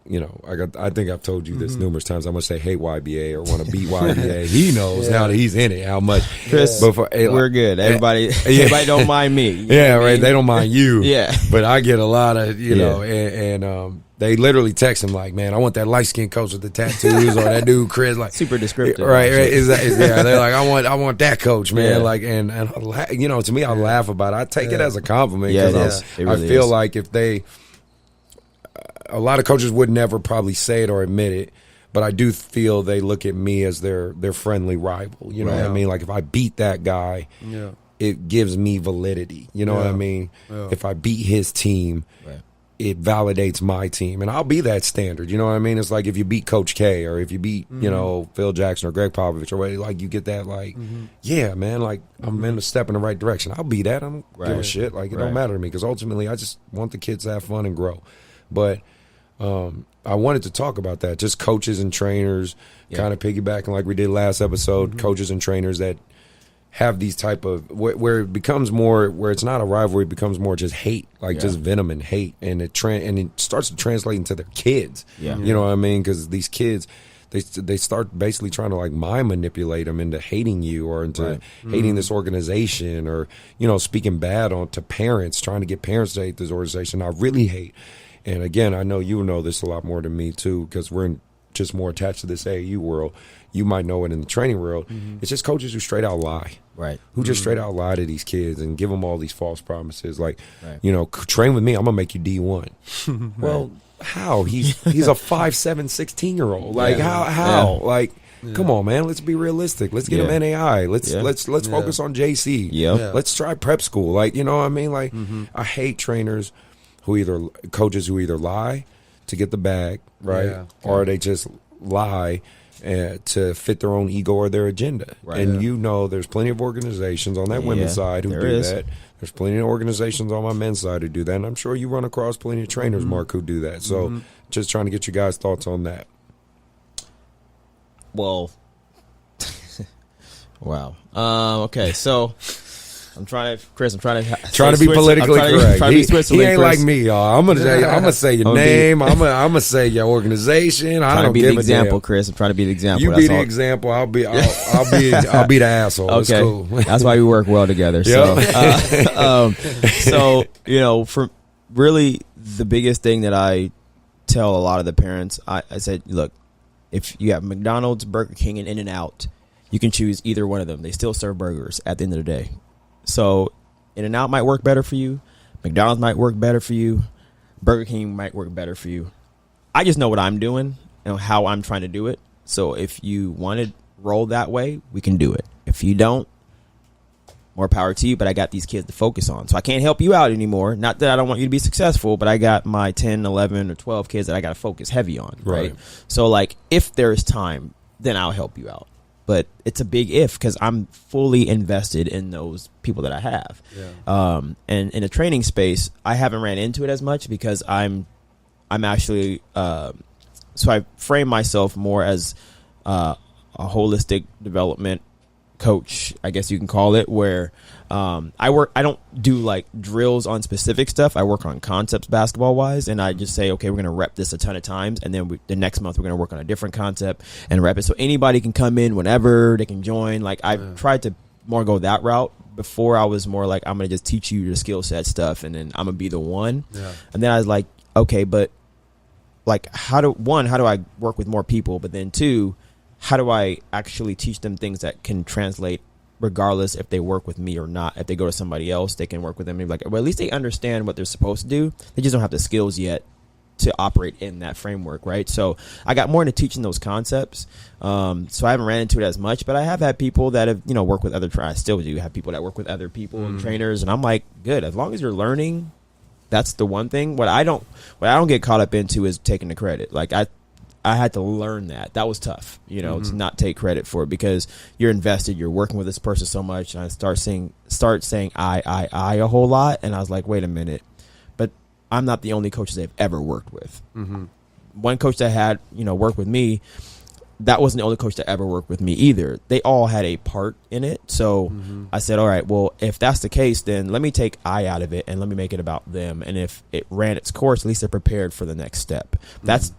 Speaker 1: I think I've told you this numerous times. I'm gonna say hate YBA or want to beat YBA. He knows now that he's in it how much.
Speaker 3: Chris, we're good. Everybody don't mind me.
Speaker 1: Yeah, right. They don't mind you.
Speaker 3: Yeah,
Speaker 1: but I get a lot of and they literally text him like, "Man, I want that light skinned coach with the tattoos or that dude Chris like
Speaker 3: super descriptive."
Speaker 1: Right. Yeah, they're like, I want that coach, man. Like, and to me, I laugh about it. I take it as a compliment because I feel like if they. A lot of coaches would never probably say it or admit it, but I do feel they look at me as their friendly rival. You know what I mean? Like if I beat that guy, it gives me validity. You know what I mean? Yeah. If I beat his team, it validates my team, and I'll be that standard. You know what I mean? It's like if you beat Coach K or if you beat Phil Jackson or Greg Popovich or whatever, like you get that like, yeah, man, like I'm in a step in the right direction. I'll be that. I don't give a shit. Like it don't matter to me because ultimately I just want the kids to have fun and grow. But I wanted to talk about that, just coaches and trainers, kind of piggybacking like we did last episode, coaches and trainers that have these type of, where it becomes more, where it's not a rivalry, it becomes more just hate, like just venom and hate, and it starts to translate into their kids. You know what I mean? Because these kids, they start basically trying to like mind manipulate them into hating you or into hating this organization or, speaking bad to parents, trying to get parents to hate this organization. I really hate. And again, I know you know this a lot more than me too, because we're just more attached to this AAU world. You might know it in the training world. It's just coaches who straight out lie, who just straight out lie to these kids and give them all these false promises, like, train with me, I'm gonna make you D1. Well, how? He's a 5'7", 16-year-old. Like how? Like, come on, man. Let's be realistic. Let's get him NAI. Let's focus on JC. Let's try prep school. Like, you know what I mean? Like, I hate trainers. Coaches who either lie to get the bag, or they just lie to fit their own ego or their agenda. And there's plenty of organizations on that women's side who do that. There's plenty of organizations on my men's side who do that, and I'm sure you run across plenty of trainers, Mark, who do that. So just trying to get you guys' thoughts on that.
Speaker 3: Well, wow. Okay, so I'm trying to be politically correct. He ain't like me, y'all. I'm gonna say your name. I'm gonna say your organization. I don't give a damn. Chris. I'm trying to be the example.
Speaker 1: You be the example. I'll be the asshole. Okay, it's cool.
Speaker 3: That's why we work well together. So, for really the biggest thing that I tell a lot of the parents, I said, look, if you have McDonald's, Burger King, and In-N-Out, you can choose either one of them. They still serve burgers at the end of the day. So In-N-Out might work better for you. McDonald's might work better for you. Burger King might work better for you. I just know what I'm doing and how I'm trying to do it. So if you want to roll that way, we can do it. If you don't, more power to you, but I got these kids to focus on. So I can't help you out anymore. Not that I don't want you to be successful, but I got my 10, 11, or 12 kids that I got to focus heavy on, right? So, like, if there's time, then I'll help you out. But it's a big if because I'm fully invested in those people that I have. And in a training space, I haven't ran into it as much because I'm actually so I frame myself more as a holistic development coach, I guess you can call it, where I don't do like drills on specific stuff. I work on concepts basketball wise, and I just say, okay, we're going to rep this a ton of times, and then the next month we're going to work on a different concept and rep it. So anybody can come in whenever, they can join. Like I've tried to more go that route. Before I was more like, I'm going to just teach you the skill set stuff, and then I'm going to be the one. And then I was like, okay, but like how do I work with more people? But then two, how do I actually teach them things that can translate regardless if they work with me or not? If they go to somebody else, they can work with them. Maybe like, well, at least they understand what they're supposed to do. They just don't have the skills yet to operate in that framework, right? So I got more into teaching those concepts. So I haven't ran into it as much, but I have had people that have, worked with other, I still do have people that work with other people and trainers. And I'm like, good, as long as you're learning, that's the one thing. What I don't get caught up into is taking the credit. Like I had to learn that. That was tough, to not take credit for it, because you're invested, you're working with this person so much, and I start saying I a whole lot, and I was like, wait a minute, but I'm not the only coach they've ever worked with. One coach that had worked with me, that wasn't the only coach that ever worked with me either. They all had a part in it. So I said, all right, well, if that's the case, then let me take I out of it and let me make it about them. And if it ran its course, at least they're prepared for the next step. That's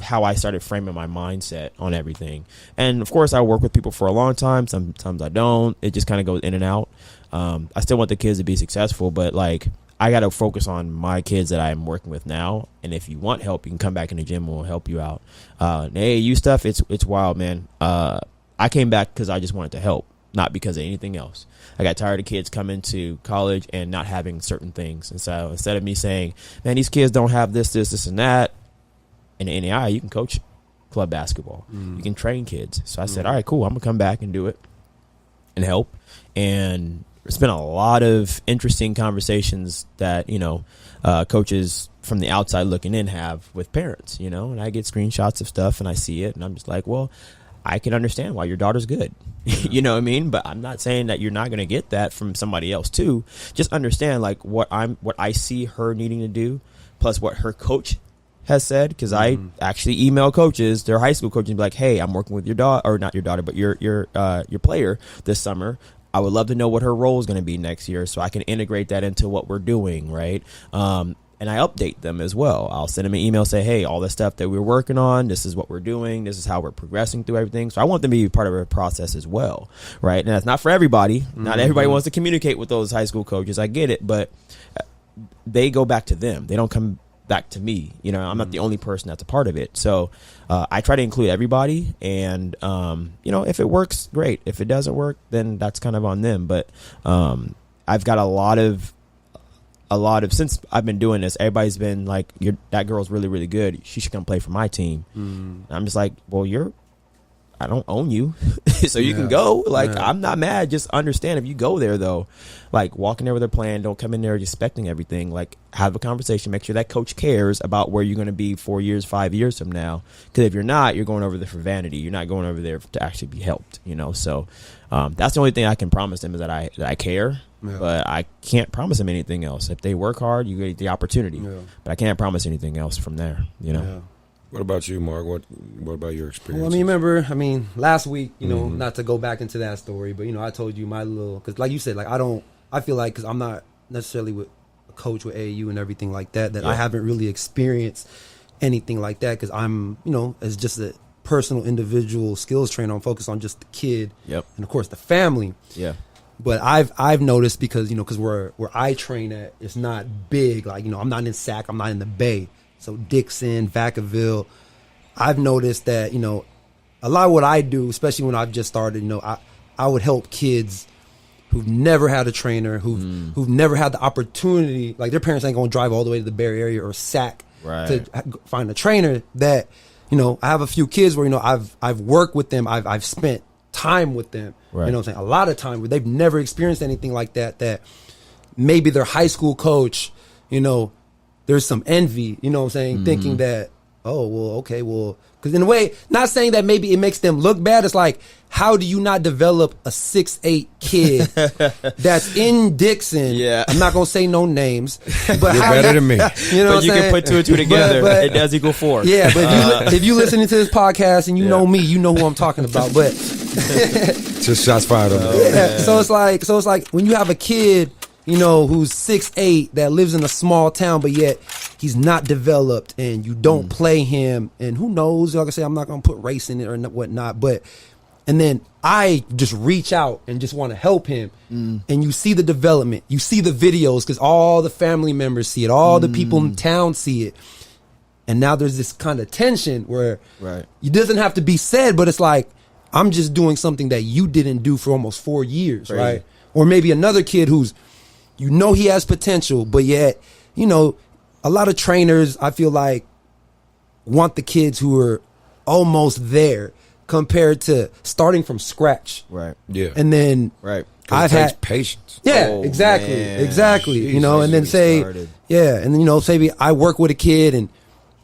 Speaker 3: how I started framing my mindset on everything. And of course, I work with people for a long time. Sometimes I don't. It just kind of goes in and out. I still want the kids to be successful, but like, I got to focus on my kids that I'm working with now. And if you want help, you can come back in the gym and we'll help you out. The AAU stuff, it's wild, man. I came back because I just wanted to help, not because of anything else. I got tired of kids coming to college and not having certain things. And so instead of me saying, man, these kids don't have this, and that, in the NAI, you can coach club basketball. You can train kids. So I said, all right, cool. I'm going to come back and do it and help. And there's been a lot of interesting conversations that, coaches from the outside looking in have with parents, and I get screenshots of stuff and I see it and I'm just like, well, I can understand why your daughter's good. You know what I mean? But I'm not saying that you're not going to get that from somebody else too. Just understand like what I see her needing to do, plus what her coach has said, because I actually email coaches, their high school coaches, and be like, hey, I'm working with your daughter, or not your daughter, but your player this summer. I would love to know what her role is going to be next year so I can integrate that into what we're doing, right? And I update them as well. I'll send them an email, say, hey, all the stuff that we're working on, this is what we're doing, this is how we're progressing through everything. So I want them to be part of a process as well, right? And that's not for everybody. Not everybody wants to communicate with those high school coaches. I get it, but they go back to them. They don't come back to me. I'm not the only person that's a part of it. So I try to include everybody, and if it works, great. If it doesn't work, then that's kind of on them. But I've got a lot of since I've been doing this, everybody's been like, that girl's really, really good, she should come play for my team. I'm just like, well, I don't own you. So you can go. Like, I'm not mad. Just understand, if you go there, though, like, walk in there with a plan. Don't come in there expecting everything. Like, have a conversation. Make sure that coach cares about where you're going to be 4 years, 5 years from now. Because if you're not, you're going over there for vanity. You're not going over there to actually be helped, So that's the only thing I can promise them, is that I care. Yeah. But I can't promise them anything else. If they work hard, you get the opportunity. Yeah. But I can't promise anything else from there, Yeah.
Speaker 1: What about you, Mark? What about your experience?
Speaker 2: Well, last week, not to go back into that story, but, I told you my little, because like you said, like, I feel like, because I'm not necessarily with a coach with AAU and everything like that, I haven't really experienced anything like that, because I'm, as just a personal individual skills trainer, I'm focused on just the kid and, of course, the family. Yeah. But I've noticed, because, because where I train at, it's not big. Like, I'm not in SAC, I'm not in the Bay. So Dixon, Vacaville, I've noticed that, a lot of what I do, especially when I've just started, I would help kids who've never had a trainer, who've never had the opportunity, like their parents ain't going to drive all the way to the Bay Area or SAC to find a trainer. That, I have a few kids where, I've worked with them, I've spent time with them, I'm saying, a lot of time where they've never experienced anything like that maybe their high school coach, there's some envy, thinking that, oh, well, okay, well, because in a way, not saying that maybe it makes them look bad. It's like, how do you not develop a 6'8" kid that's in Dixon? Yeah. I'm not going to say no names. But
Speaker 1: you're better than me.
Speaker 3: But you can put two and two together. But it does equal 4.
Speaker 2: Yeah, but if you're listening to this podcast and you know me, you know who I'm talking about. But
Speaker 1: just shots fired on me.
Speaker 2: Yeah. So it's like when you have a kid, who's 6'8", that lives in a small town, but yet he's not developed, and you don't play him, and who knows? Like I say, I'm not gonna put race in it or whatnot, and then I just reach out and just want to help him, and you see the development, you see the videos, because all the family members see it, all the people in town see it, and now there's this kind of tension where it doesn't have to be said, but it's like, I'm just doing something that you didn't do for almost 4 years, right? Or maybe another kid who's, he has potential, but yet, a lot of trainers, I feel like, want the kids who are almost there compared to starting from scratch.
Speaker 1: Right. Yeah.
Speaker 2: And then
Speaker 1: I've had patience.
Speaker 2: Yeah, exactly.
Speaker 1: Man.
Speaker 2: Exactly.
Speaker 1: Jesus,
Speaker 2: and then say,
Speaker 1: started.
Speaker 2: and then, say I work with a kid and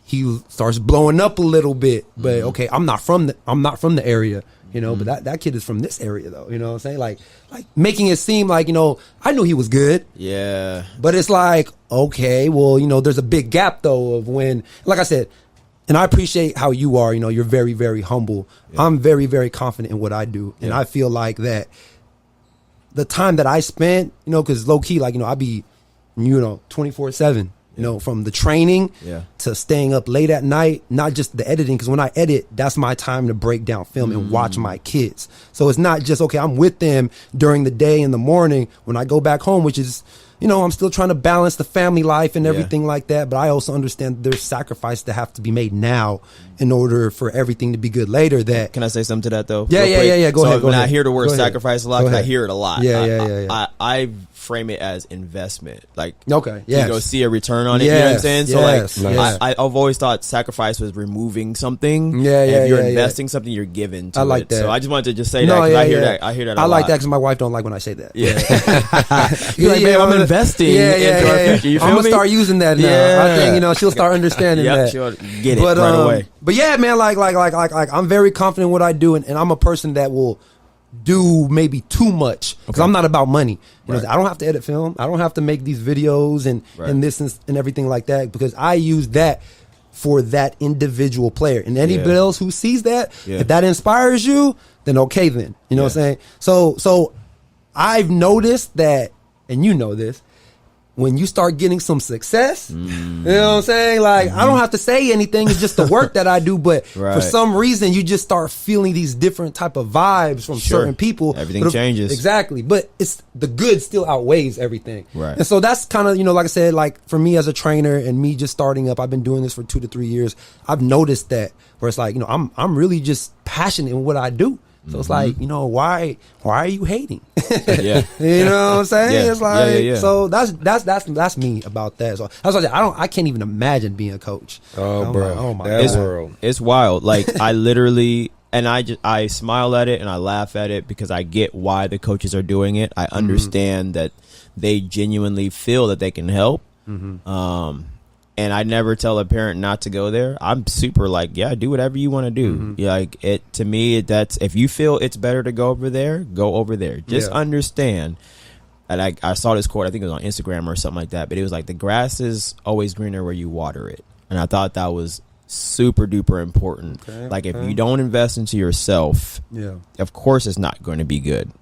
Speaker 2: he starts blowing up a little bit. But okay, I'm not from the area, you know. But that kid is from this area, though. You know what I'm saying? Like making it seem like, you know, I knew he was good.
Speaker 3: Yeah.
Speaker 2: But it's like, okay, well, you know, there's a big gap though of when, like I said, and I appreciate how you are. You know, you're very, very humble. Yeah. I'm very, very confident in what I do, and I feel like that the time that I spent, you know, because low key, like, you know, I be, you know, 24/7. You know, from the training to staying up late at night, not just the editing, because when I edit, that's my time to break down film and watch my kids. So it's not just, okay, I'm with them during the day in the morning when I go back home, which is, you know, I'm still trying to balance the family life and everything like that. But I also understand there's sacrifice that have to be made now in order for everything to be good later. That
Speaker 3: Can I say something to that, though?
Speaker 2: Yeah. Go ahead.
Speaker 3: When I hear the word sacrifice a lot, because I hear it a lot.
Speaker 2: Yeah.
Speaker 3: I frame it as investment. Like,
Speaker 2: okay,
Speaker 3: you go see a return on it. You know what I'm saying? So
Speaker 2: like,
Speaker 3: I've always thought sacrifice was removing something. And if you're investing something, you're giving to
Speaker 2: I like
Speaker 3: it.
Speaker 2: that.
Speaker 3: So I just wanted to just say that, because I hear that. I hear that a lot.
Speaker 2: I like that because my wife don't like when I say that.
Speaker 3: Yeah. You're like, man, I'm investing into our future. You feel
Speaker 2: I'm gonna
Speaker 3: me?
Speaker 2: start using that now. I think, you know, she'll start understanding that.
Speaker 3: She'll get it right away.
Speaker 2: But yeah, man, like I'm very confident in what I do, and I'm a person that will do maybe too much because I'm not about money. You know, I don't have to edit film. I don't have to make these videos and this and everything like that, because I use that for that individual player. And anybody else who sees that, if that inspires you, then okay, then you know what I'm saying. So I've noticed that, and you know this, when you start getting some success, you know what I'm saying? Like, I don't have to say anything. It's just the work that I do. But for some reason, you just start feeling these different type of vibes from certain people.
Speaker 3: Everything changes.
Speaker 2: Exactly. But it's the good still outweighs everything.
Speaker 3: Right.
Speaker 2: And so that's kind of, you know, like I said, like for me as a trainer and me just starting up, I've been doing this for 2 to 3 years. I've noticed that where it's like, you know, I'm really just passionate in what I do. So it's like, you know, why are you hating? You know what I'm saying? It's like, so that's me about that. So that's what I can't even imagine being a coach.
Speaker 1: Oh, bro.
Speaker 2: Like, oh my God.
Speaker 3: It's wild. Like, I literally, and I smile at it and I laugh at it because I get why the coaches are doing it. I understand that they genuinely feel that they can help. And I never tell a parent not to go there. I'm super like, yeah, do whatever you want to do. Like, it, to me, that's, if you feel it's better to go over there, go over there. Just understand. And I saw this quote, I think it was on Instagram or something like that, but it was like, the grass is always greener where you water it. And I thought that was super duper important. Like, if you don't invest into yourself, of course it's not going to be good.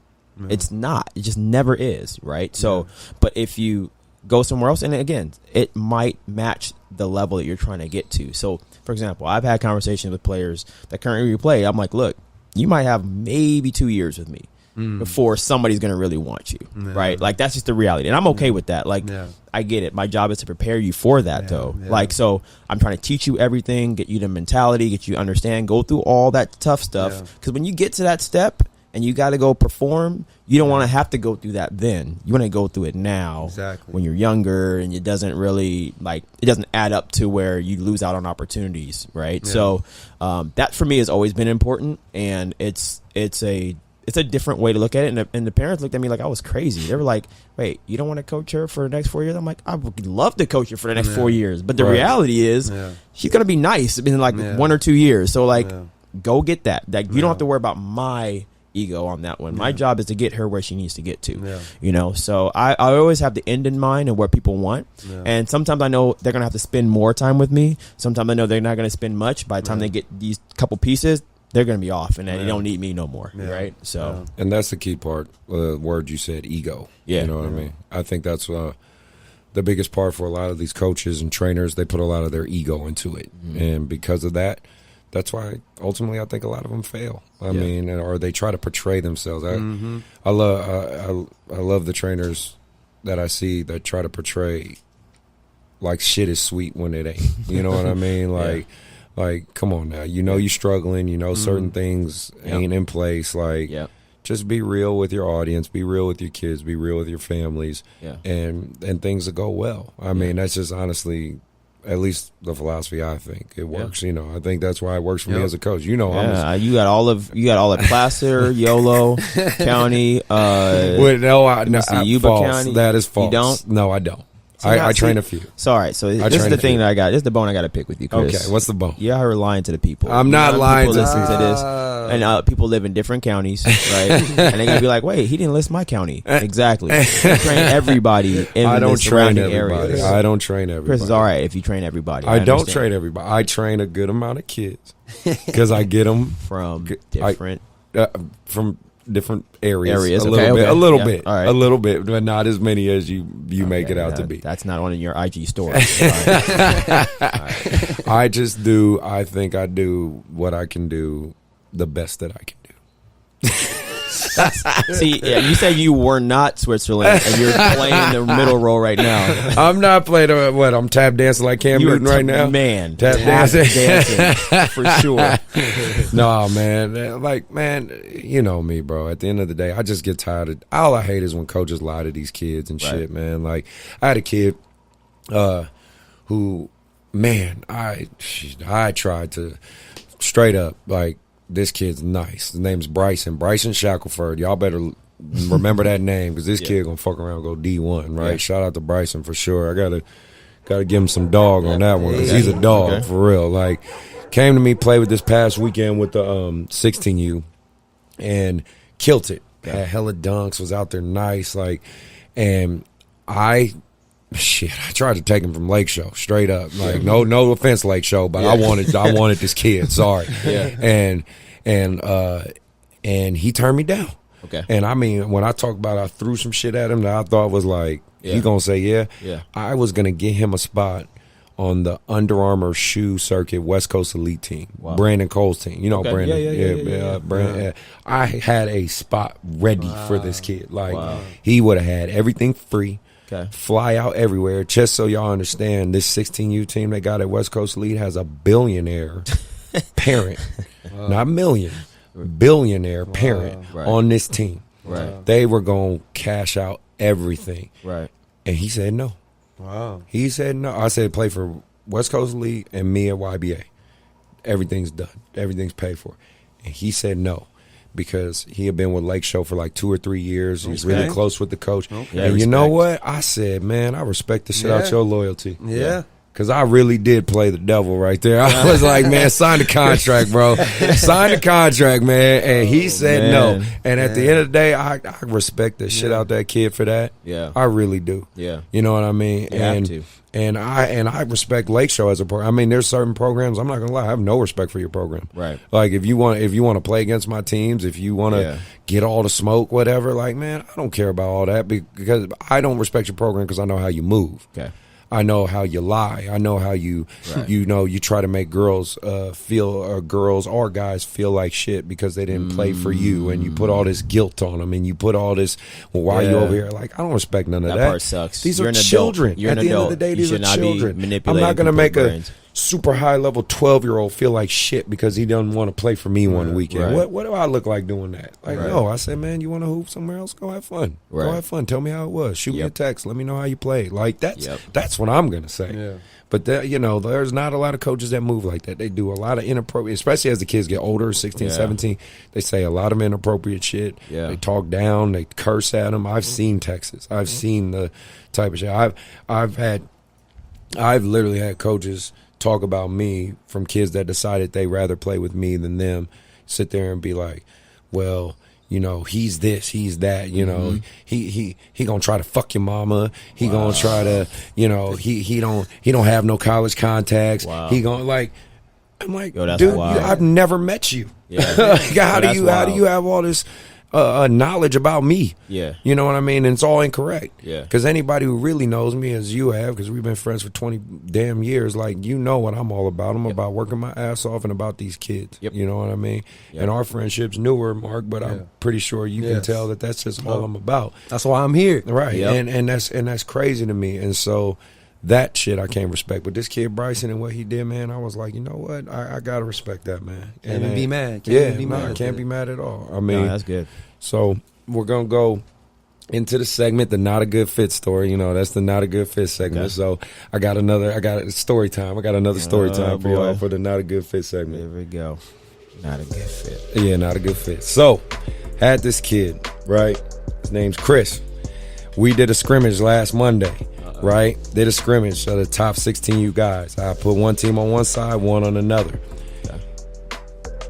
Speaker 3: It's not. It just never is, right? So, but if you go somewhere else, and again, it might match the level that you're trying to get to. So, for example, I've had conversations with players that currently play. I'm like, look, you might have maybe 2 years with me before somebody's going to really want you, right? Like, that's just the reality, and I'm okay with that. Like, I get it. My job is to prepare you for that, though. Like, so I'm trying to teach you everything, get you the mentality, get you to understand, go through all that tough stuff. Because when you get to that step and you got to go perform, you don't want to have to go through that then. You want to go through it now when you're younger, and it doesn't really, like, it doesn't add up to where you lose out on opportunities, right? So that for me has always been important, and it's a different way to look at it. And the parents looked at me like I was crazy. They were like, wait, you don't want to coach her for the next 4 years? I'm like, I would love to coach her for the next 4 years. But the reality is she's going to be nice in like 1 or 2 years. So, like, go get that. Like, you don't have to worry about my ego on that one. My job is to get her where she needs to get to, you know. So I always have the end in mind and what people want. And sometimes I know they're gonna have to spend more time with me. Sometimes I know they're not gonna spend much. By the time they get these couple pieces, they're gonna be off, and they don't need me no more, right? So,
Speaker 1: and that's the key part. The word you said, ego. You know what I mean? I think that's the biggest part for a lot of these coaches and trainers. They put a lot of their ego into it, and because of that, that's why ultimately I think a lot of them fail. I mean, or they try to portray themselves. I love the trainers that I see that try to portray like shit is sweet when it ain't. You know what I mean? Like, come on now. You know you're struggling. You know certain things ain't in place. Like, just be real with your audience. Be real with your kids. Be real with your families. And things will go well. I mean, that's just honestly, at least the philosophy I think it works. You know, I think that's why it works for me as a coach. You know,
Speaker 3: you got all of Placer, Yolo County.
Speaker 1: No,
Speaker 3: Yuba
Speaker 1: false.
Speaker 3: County.
Speaker 1: That is false.
Speaker 3: You don't?
Speaker 1: No, I don't. I train a few.
Speaker 3: So all right, so this is the thing that I got. This is the bone I got to pick with you, Chris.
Speaker 1: Okay, what's the bone?
Speaker 3: You out here lying to the people.
Speaker 1: I'm not lying
Speaker 3: people
Speaker 1: to
Speaker 3: listen to this, and people live in different counties, right? And they're gonna be like, "Wait, he didn't list my county." Exactly. You train everybody in
Speaker 1: I don't
Speaker 3: the
Speaker 1: train
Speaker 3: surrounding
Speaker 1: everybody.
Speaker 3: areas.
Speaker 1: I don't train everybody.
Speaker 3: Chris is all right if you train everybody.
Speaker 1: I don't
Speaker 3: understand.
Speaker 1: train everybody. I train a good amount of kids because I get them
Speaker 3: from different.
Speaker 1: from different areas.
Speaker 3: Okay.
Speaker 1: A little
Speaker 3: Yeah,
Speaker 1: bit,
Speaker 3: all right.
Speaker 1: a little bit, but not as many as you make it out to be.
Speaker 3: That's not on your IG story. All right.
Speaker 1: I just do. I think I do what I can do, the best that I can do.
Speaker 3: See, yeah, you said you were not Switzerland, and you're playing the middle role right now.
Speaker 1: I'm not playing. I'm tap dancing like Cam Newton right now.
Speaker 3: Man,
Speaker 1: Tap dancing
Speaker 3: for sure.
Speaker 1: No, man. Like, man, you know me, bro. At the end of the day, I just get tired of. All I hate is when coaches lie to these kids and shit, man. Like, I had a kid, who, man, I tried to straight up like. This kid's nice. His name's Bryson Shackelford. Y'all better remember that name because this kid gonna fuck around and go D1, right? Shout out to Bryson for sure. I gotta give him some dog on that one because he's a dog for real. Like, came to me, played with this past weekend with the 16U and killed it. Had hella dunks, was out there nice, like, and I tried to take him from Lake Show straight up. Like, no offense, Lake Show, but I wanted this kid. Sorry. And he turned me down.
Speaker 3: Okay.
Speaker 1: And I mean, when I talk about I threw some shit at him that I thought was like, he gonna say yeah. I was gonna get him a spot on the Under Armour shoe circuit West Coast Elite team.
Speaker 3: Wow.
Speaker 1: Brandon Cole's team. You know,
Speaker 3: Okay.
Speaker 1: Brandon. Brandon. I had a spot ready for this kid. Like, he would have had everything free.
Speaker 3: Okay.
Speaker 1: Fly out everywhere. Just so y'all understand, this 16U team they got at West Coast Elite has a billionaire parent. Not million. Billionaire parent on this team.
Speaker 3: Right.
Speaker 1: They were going to cash out everything.
Speaker 3: Right.
Speaker 1: And he said no.
Speaker 2: Wow.
Speaker 1: He said no. I said play for West Coast Elite and me at YBA. Everything's done. Everything's paid for. And he said no. Because he had been with Lake Show for like 2 or 3 years. He's really close with the coach.
Speaker 2: Okay.
Speaker 1: And you know what? I said, man, I respect the shit out your loyalty.
Speaker 2: Yeah.
Speaker 1: Because I really did play the devil right there. I was like, man, sign the contract, bro. Sign the contract, man. And he said no. And at the end of the day, I respect the shit out that kid for that.
Speaker 3: Yeah.
Speaker 1: I really do.
Speaker 3: Yeah.
Speaker 1: You know what I mean?
Speaker 3: You have to.
Speaker 1: And I respect Lake Show as a program. I mean, there's certain programs, I'm not gonna lie, I have no respect for your program.
Speaker 3: Right.
Speaker 1: Like, if you want to play against my teams, if you want to get all the smoke, whatever, like, man, I don't care about all that because I don't respect your program because I know how you move.
Speaker 3: Okay.
Speaker 1: I know how you lie. I know how you you try to make girls girls or guys feel like shit because they didn't play for you, and you put all this guilt on them, and you put all this. Well, why are you over here? Like, I don't respect none of that.
Speaker 3: That part sucks.
Speaker 1: These
Speaker 3: You're
Speaker 1: are
Speaker 3: an adult.
Speaker 1: children.
Speaker 3: You're
Speaker 1: At
Speaker 3: an
Speaker 1: the end of
Speaker 3: adult.
Speaker 1: the day,
Speaker 3: You
Speaker 1: these are
Speaker 3: should not be
Speaker 1: children. I'm
Speaker 3: manipulating
Speaker 1: not going to
Speaker 3: people's
Speaker 1: make
Speaker 3: brains.
Speaker 1: a super high level 12-year-old feel like shit because he doesn't want to play for me one weekend.
Speaker 3: Right.
Speaker 1: What do I look like doing that? Like, no, I said, man, you want to hoop somewhere else? Go have fun.
Speaker 3: Right.
Speaker 1: Go have fun. Tell me how it was. Shoot me a text. Let me know how you played. Like, that's what I'm going to say.
Speaker 2: Yeah.
Speaker 1: But there's not a lot of coaches that move like that. They do a lot of inappropriate, especially as the kids get older, 16, 17. They say a lot of inappropriate shit.
Speaker 3: Yeah.
Speaker 1: They talk down. They curse at them. I've seen texts. I've seen the type of shit. I've literally had coaches talk about me from kids that decided they rather play with me than them. Sit there and be like, well, he's this, he's that, he gonna try to fuck your mama. He gonna try to, he don't have no college contacts.
Speaker 3: Wow.
Speaker 1: He gonna like, I'm like,
Speaker 3: Yo, that's
Speaker 1: dude,
Speaker 3: wild.
Speaker 1: I've never met you.
Speaker 3: Yeah.
Speaker 1: Like, how
Speaker 3: That's
Speaker 1: do you
Speaker 3: wild.
Speaker 1: have all this knowledge about me?
Speaker 3: Yeah.
Speaker 1: You know what I mean? And it's all incorrect.
Speaker 3: Yeah.
Speaker 1: Because anybody who really knows me, as you have, because we've been friends for 20 damn years, like, you know what I'm all about. I'm about working my ass off and about these kids.
Speaker 3: Yep.
Speaker 1: You know what I mean?
Speaker 3: Yep.
Speaker 1: And our friendship's newer, Mark, but I'm pretty sure you can tell that that's just all I'm about.
Speaker 2: That's why I'm here.
Speaker 1: Right.
Speaker 3: Yep.
Speaker 1: And that's crazy to me. And so that shit I can't respect. But this kid Bryson and what he did, man, I was like, you know what? I gotta respect that, man.
Speaker 2: Can't even be mad.
Speaker 1: Can't be mad at all. I mean,
Speaker 3: that's good.
Speaker 1: So we're gonna go into the segment, the not a good fit story. That's the not a good fit segment.
Speaker 3: Okay.
Speaker 1: So I got story time. I got another story time for y'all for the not a good fit segment.
Speaker 3: There we go. Not a good fit.
Speaker 1: Yeah, not a good fit. So had this kid, right? His name's Chris. We did a scrimmage last Monday. right? Did a scrimmage of the top 16U guys. I put one team on one side, one on another.
Speaker 3: Okay.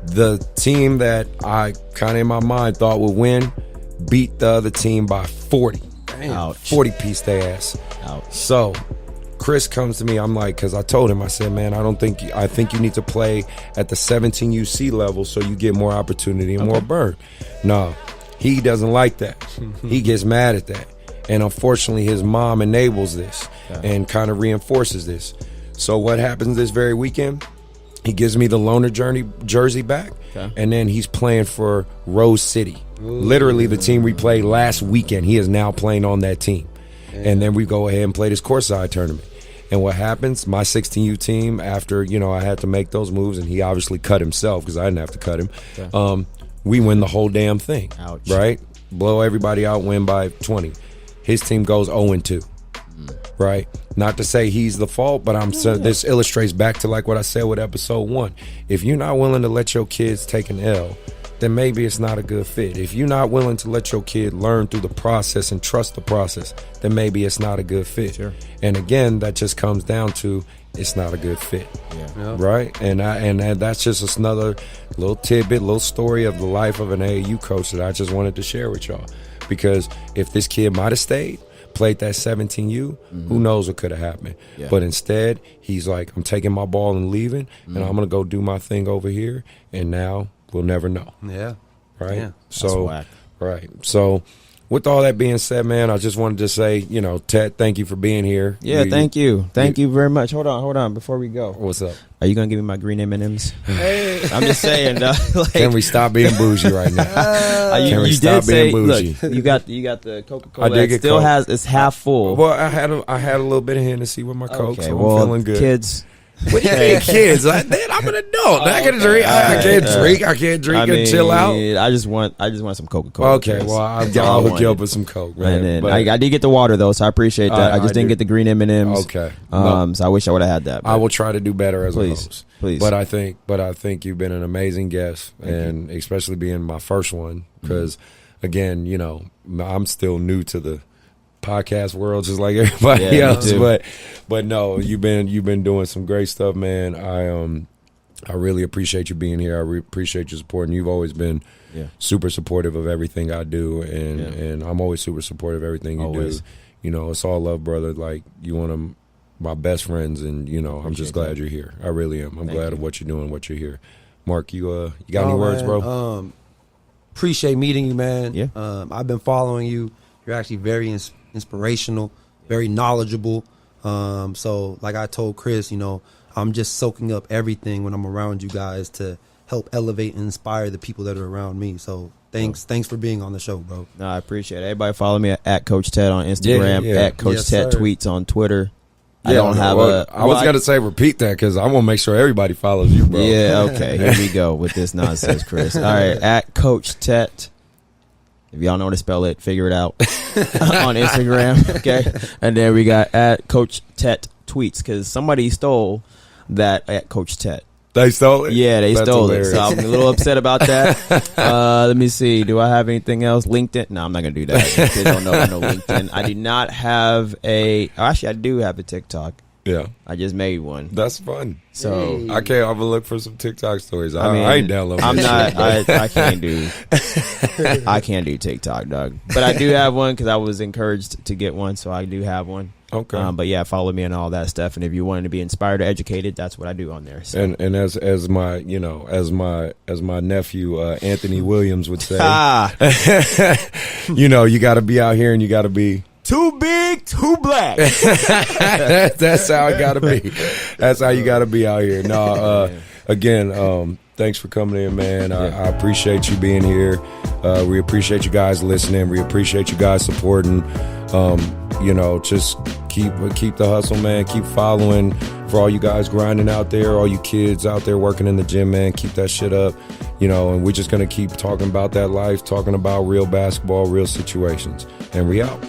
Speaker 1: The team that I kind of in my mind thought would win beat the other team by 40.
Speaker 3: Ouch.
Speaker 1: 40 piece their ass.
Speaker 3: Ouch.
Speaker 1: So Chris comes to me. I'm like, because I told him, I said, man, I think you need to play at the 17UC level so you get more opportunity and more burn. No, he doesn't like that. He gets mad at that. And unfortunately, his mom enables this and kind of reinforces this. So what happens this very weekend? He gives me the loaner jersey back, and then he's playing for Rose City. Literally the team we played last weekend. He is now playing on that team. And then we go ahead and play this courtside tournament. And what happens, my 16U team, after, I had to make those moves, and he obviously cut himself because I didn't have to cut him, we win the whole damn thing.
Speaker 3: Ouch.
Speaker 1: Right? Blow everybody out, win by 20. His team goes 0-2. Right? Not to say he's the fault, but this illustrates back to like what I said with episode 1. If you're not willing to let your kids take an L, then maybe it's not a good fit. If you're not willing to let your kid learn through the process and trust the process, then maybe it's not a good fit.
Speaker 3: Sure.
Speaker 1: And again, that just comes down to it's not a good fit.
Speaker 2: Yeah.
Speaker 1: Right? And that's just another little tidbit, little story of the life of an AAU coach that I just wanted to share with y'all. Because if this kid might have stayed, played that 17U, who knows what could have happened. Yeah. But instead, he's like, I'm taking my ball and leaving, and I'm going to go do my thing over here, and now we'll never know.
Speaker 2: Yeah.
Speaker 1: Right?
Speaker 2: Yeah.
Speaker 1: So,
Speaker 3: whack.
Speaker 1: right. So, with all that being said, man, I just wanted to say, Ted, thank you for being here.
Speaker 3: Yeah, thank you. Thank you very much. Hold on, before we go.
Speaker 1: What's up?
Speaker 3: Are you going to give me my green M&Ms? Hey. I'm just saying.
Speaker 1: Can we stop being bougie right now? Can we stop being bougie?
Speaker 3: Look, you got the Coca-Cola.
Speaker 1: I did get
Speaker 3: still
Speaker 1: Coke.
Speaker 3: it's half full.
Speaker 1: Well, I had a little bit of Hennessy with my Coke, so I'm feeling good.
Speaker 3: Kids.
Speaker 1: What do you mean, kids? I'm an adult. I can drink. I can't drink and chill out.
Speaker 3: I just want some Coca-Cola.
Speaker 1: Okay, well, I'll hook you up with some Coke, man.
Speaker 3: And then I did get the water though, so I appreciate that. I just didn't get the green M&Ms.
Speaker 1: Okay.
Speaker 3: So I wish I would have had that.
Speaker 1: I will try to do better as a host.
Speaker 3: Please.
Speaker 1: But I think you've been an amazing guest, and especially being my first one, because again, I'm still new to the podcast world just like everybody else, but no, you've been doing some great stuff, man. I really appreciate you being here. I appreciate your support, and you've always been super supportive of everything I do, and I'm always super supportive of everything you do. It's all love, brother. Like, you one of my best friends, and I'm just glad you're here. I really am. I'm glad of what you're doing, what you're here. Mark, you got any words, bro?
Speaker 2: Appreciate meeting you, man.
Speaker 3: Yeah.
Speaker 2: I've been following you. You're actually very inspirational, very knowledgeable. So like I told Chris, I'm just soaking up everything when I'm around you guys to help elevate and inspire the people that are around me. So thanks for being on the show, bro.
Speaker 3: No, I appreciate it. Everybody follow me at Coach Ted on Instagram, at Coach Ted tweets on Twitter. I don't have
Speaker 1: I was going to say repeat that because I want to make sure everybody follows you, bro.
Speaker 3: Yeah, okay. Here we go with this nonsense, Chris. All right, at Coach Ted. If y'all know how to spell it, figure it out on Instagram, okay? And then we got at Coach Tet Tweets, because somebody stole that at Coach Tet.
Speaker 1: They stole it?
Speaker 3: Yeah, they stole
Speaker 1: hilarious.
Speaker 3: it. So I'm a little upset about that. Let me see. Do I have anything else? LinkedIn? No, I'm not going to do that. Kids don't know LinkedIn. I do not have actually, I do have a TikTok.
Speaker 1: Yeah.
Speaker 3: I just made one.
Speaker 1: That's fun.
Speaker 3: So
Speaker 1: I'm going to look for some TikTok stories. I ain't downloading
Speaker 3: I'm
Speaker 1: that
Speaker 3: not,
Speaker 1: shit.
Speaker 3: I can't do TikTok, dog. But I do have one because I was encouraged to get one, so I do have one.
Speaker 1: Okay.
Speaker 3: But yeah, follow me and all that stuff. And if you wanted to be inspired or educated, that's what I do on there. So.
Speaker 1: And as my nephew Anthony Williams would say, you got to be out here and you got to be
Speaker 3: too big, too black.
Speaker 1: That's how it got to be. That's how you got to be out here. No, again, thanks for coming in, man. I appreciate you being here. We appreciate you guys listening. We appreciate you guys supporting. Just keep the hustle, man. Keep following. For all you guys grinding out there, all you kids out there working in the gym, man, keep that shit up. And we're just gonna keep talking about that life, talking about real basketball, real situations. And we out.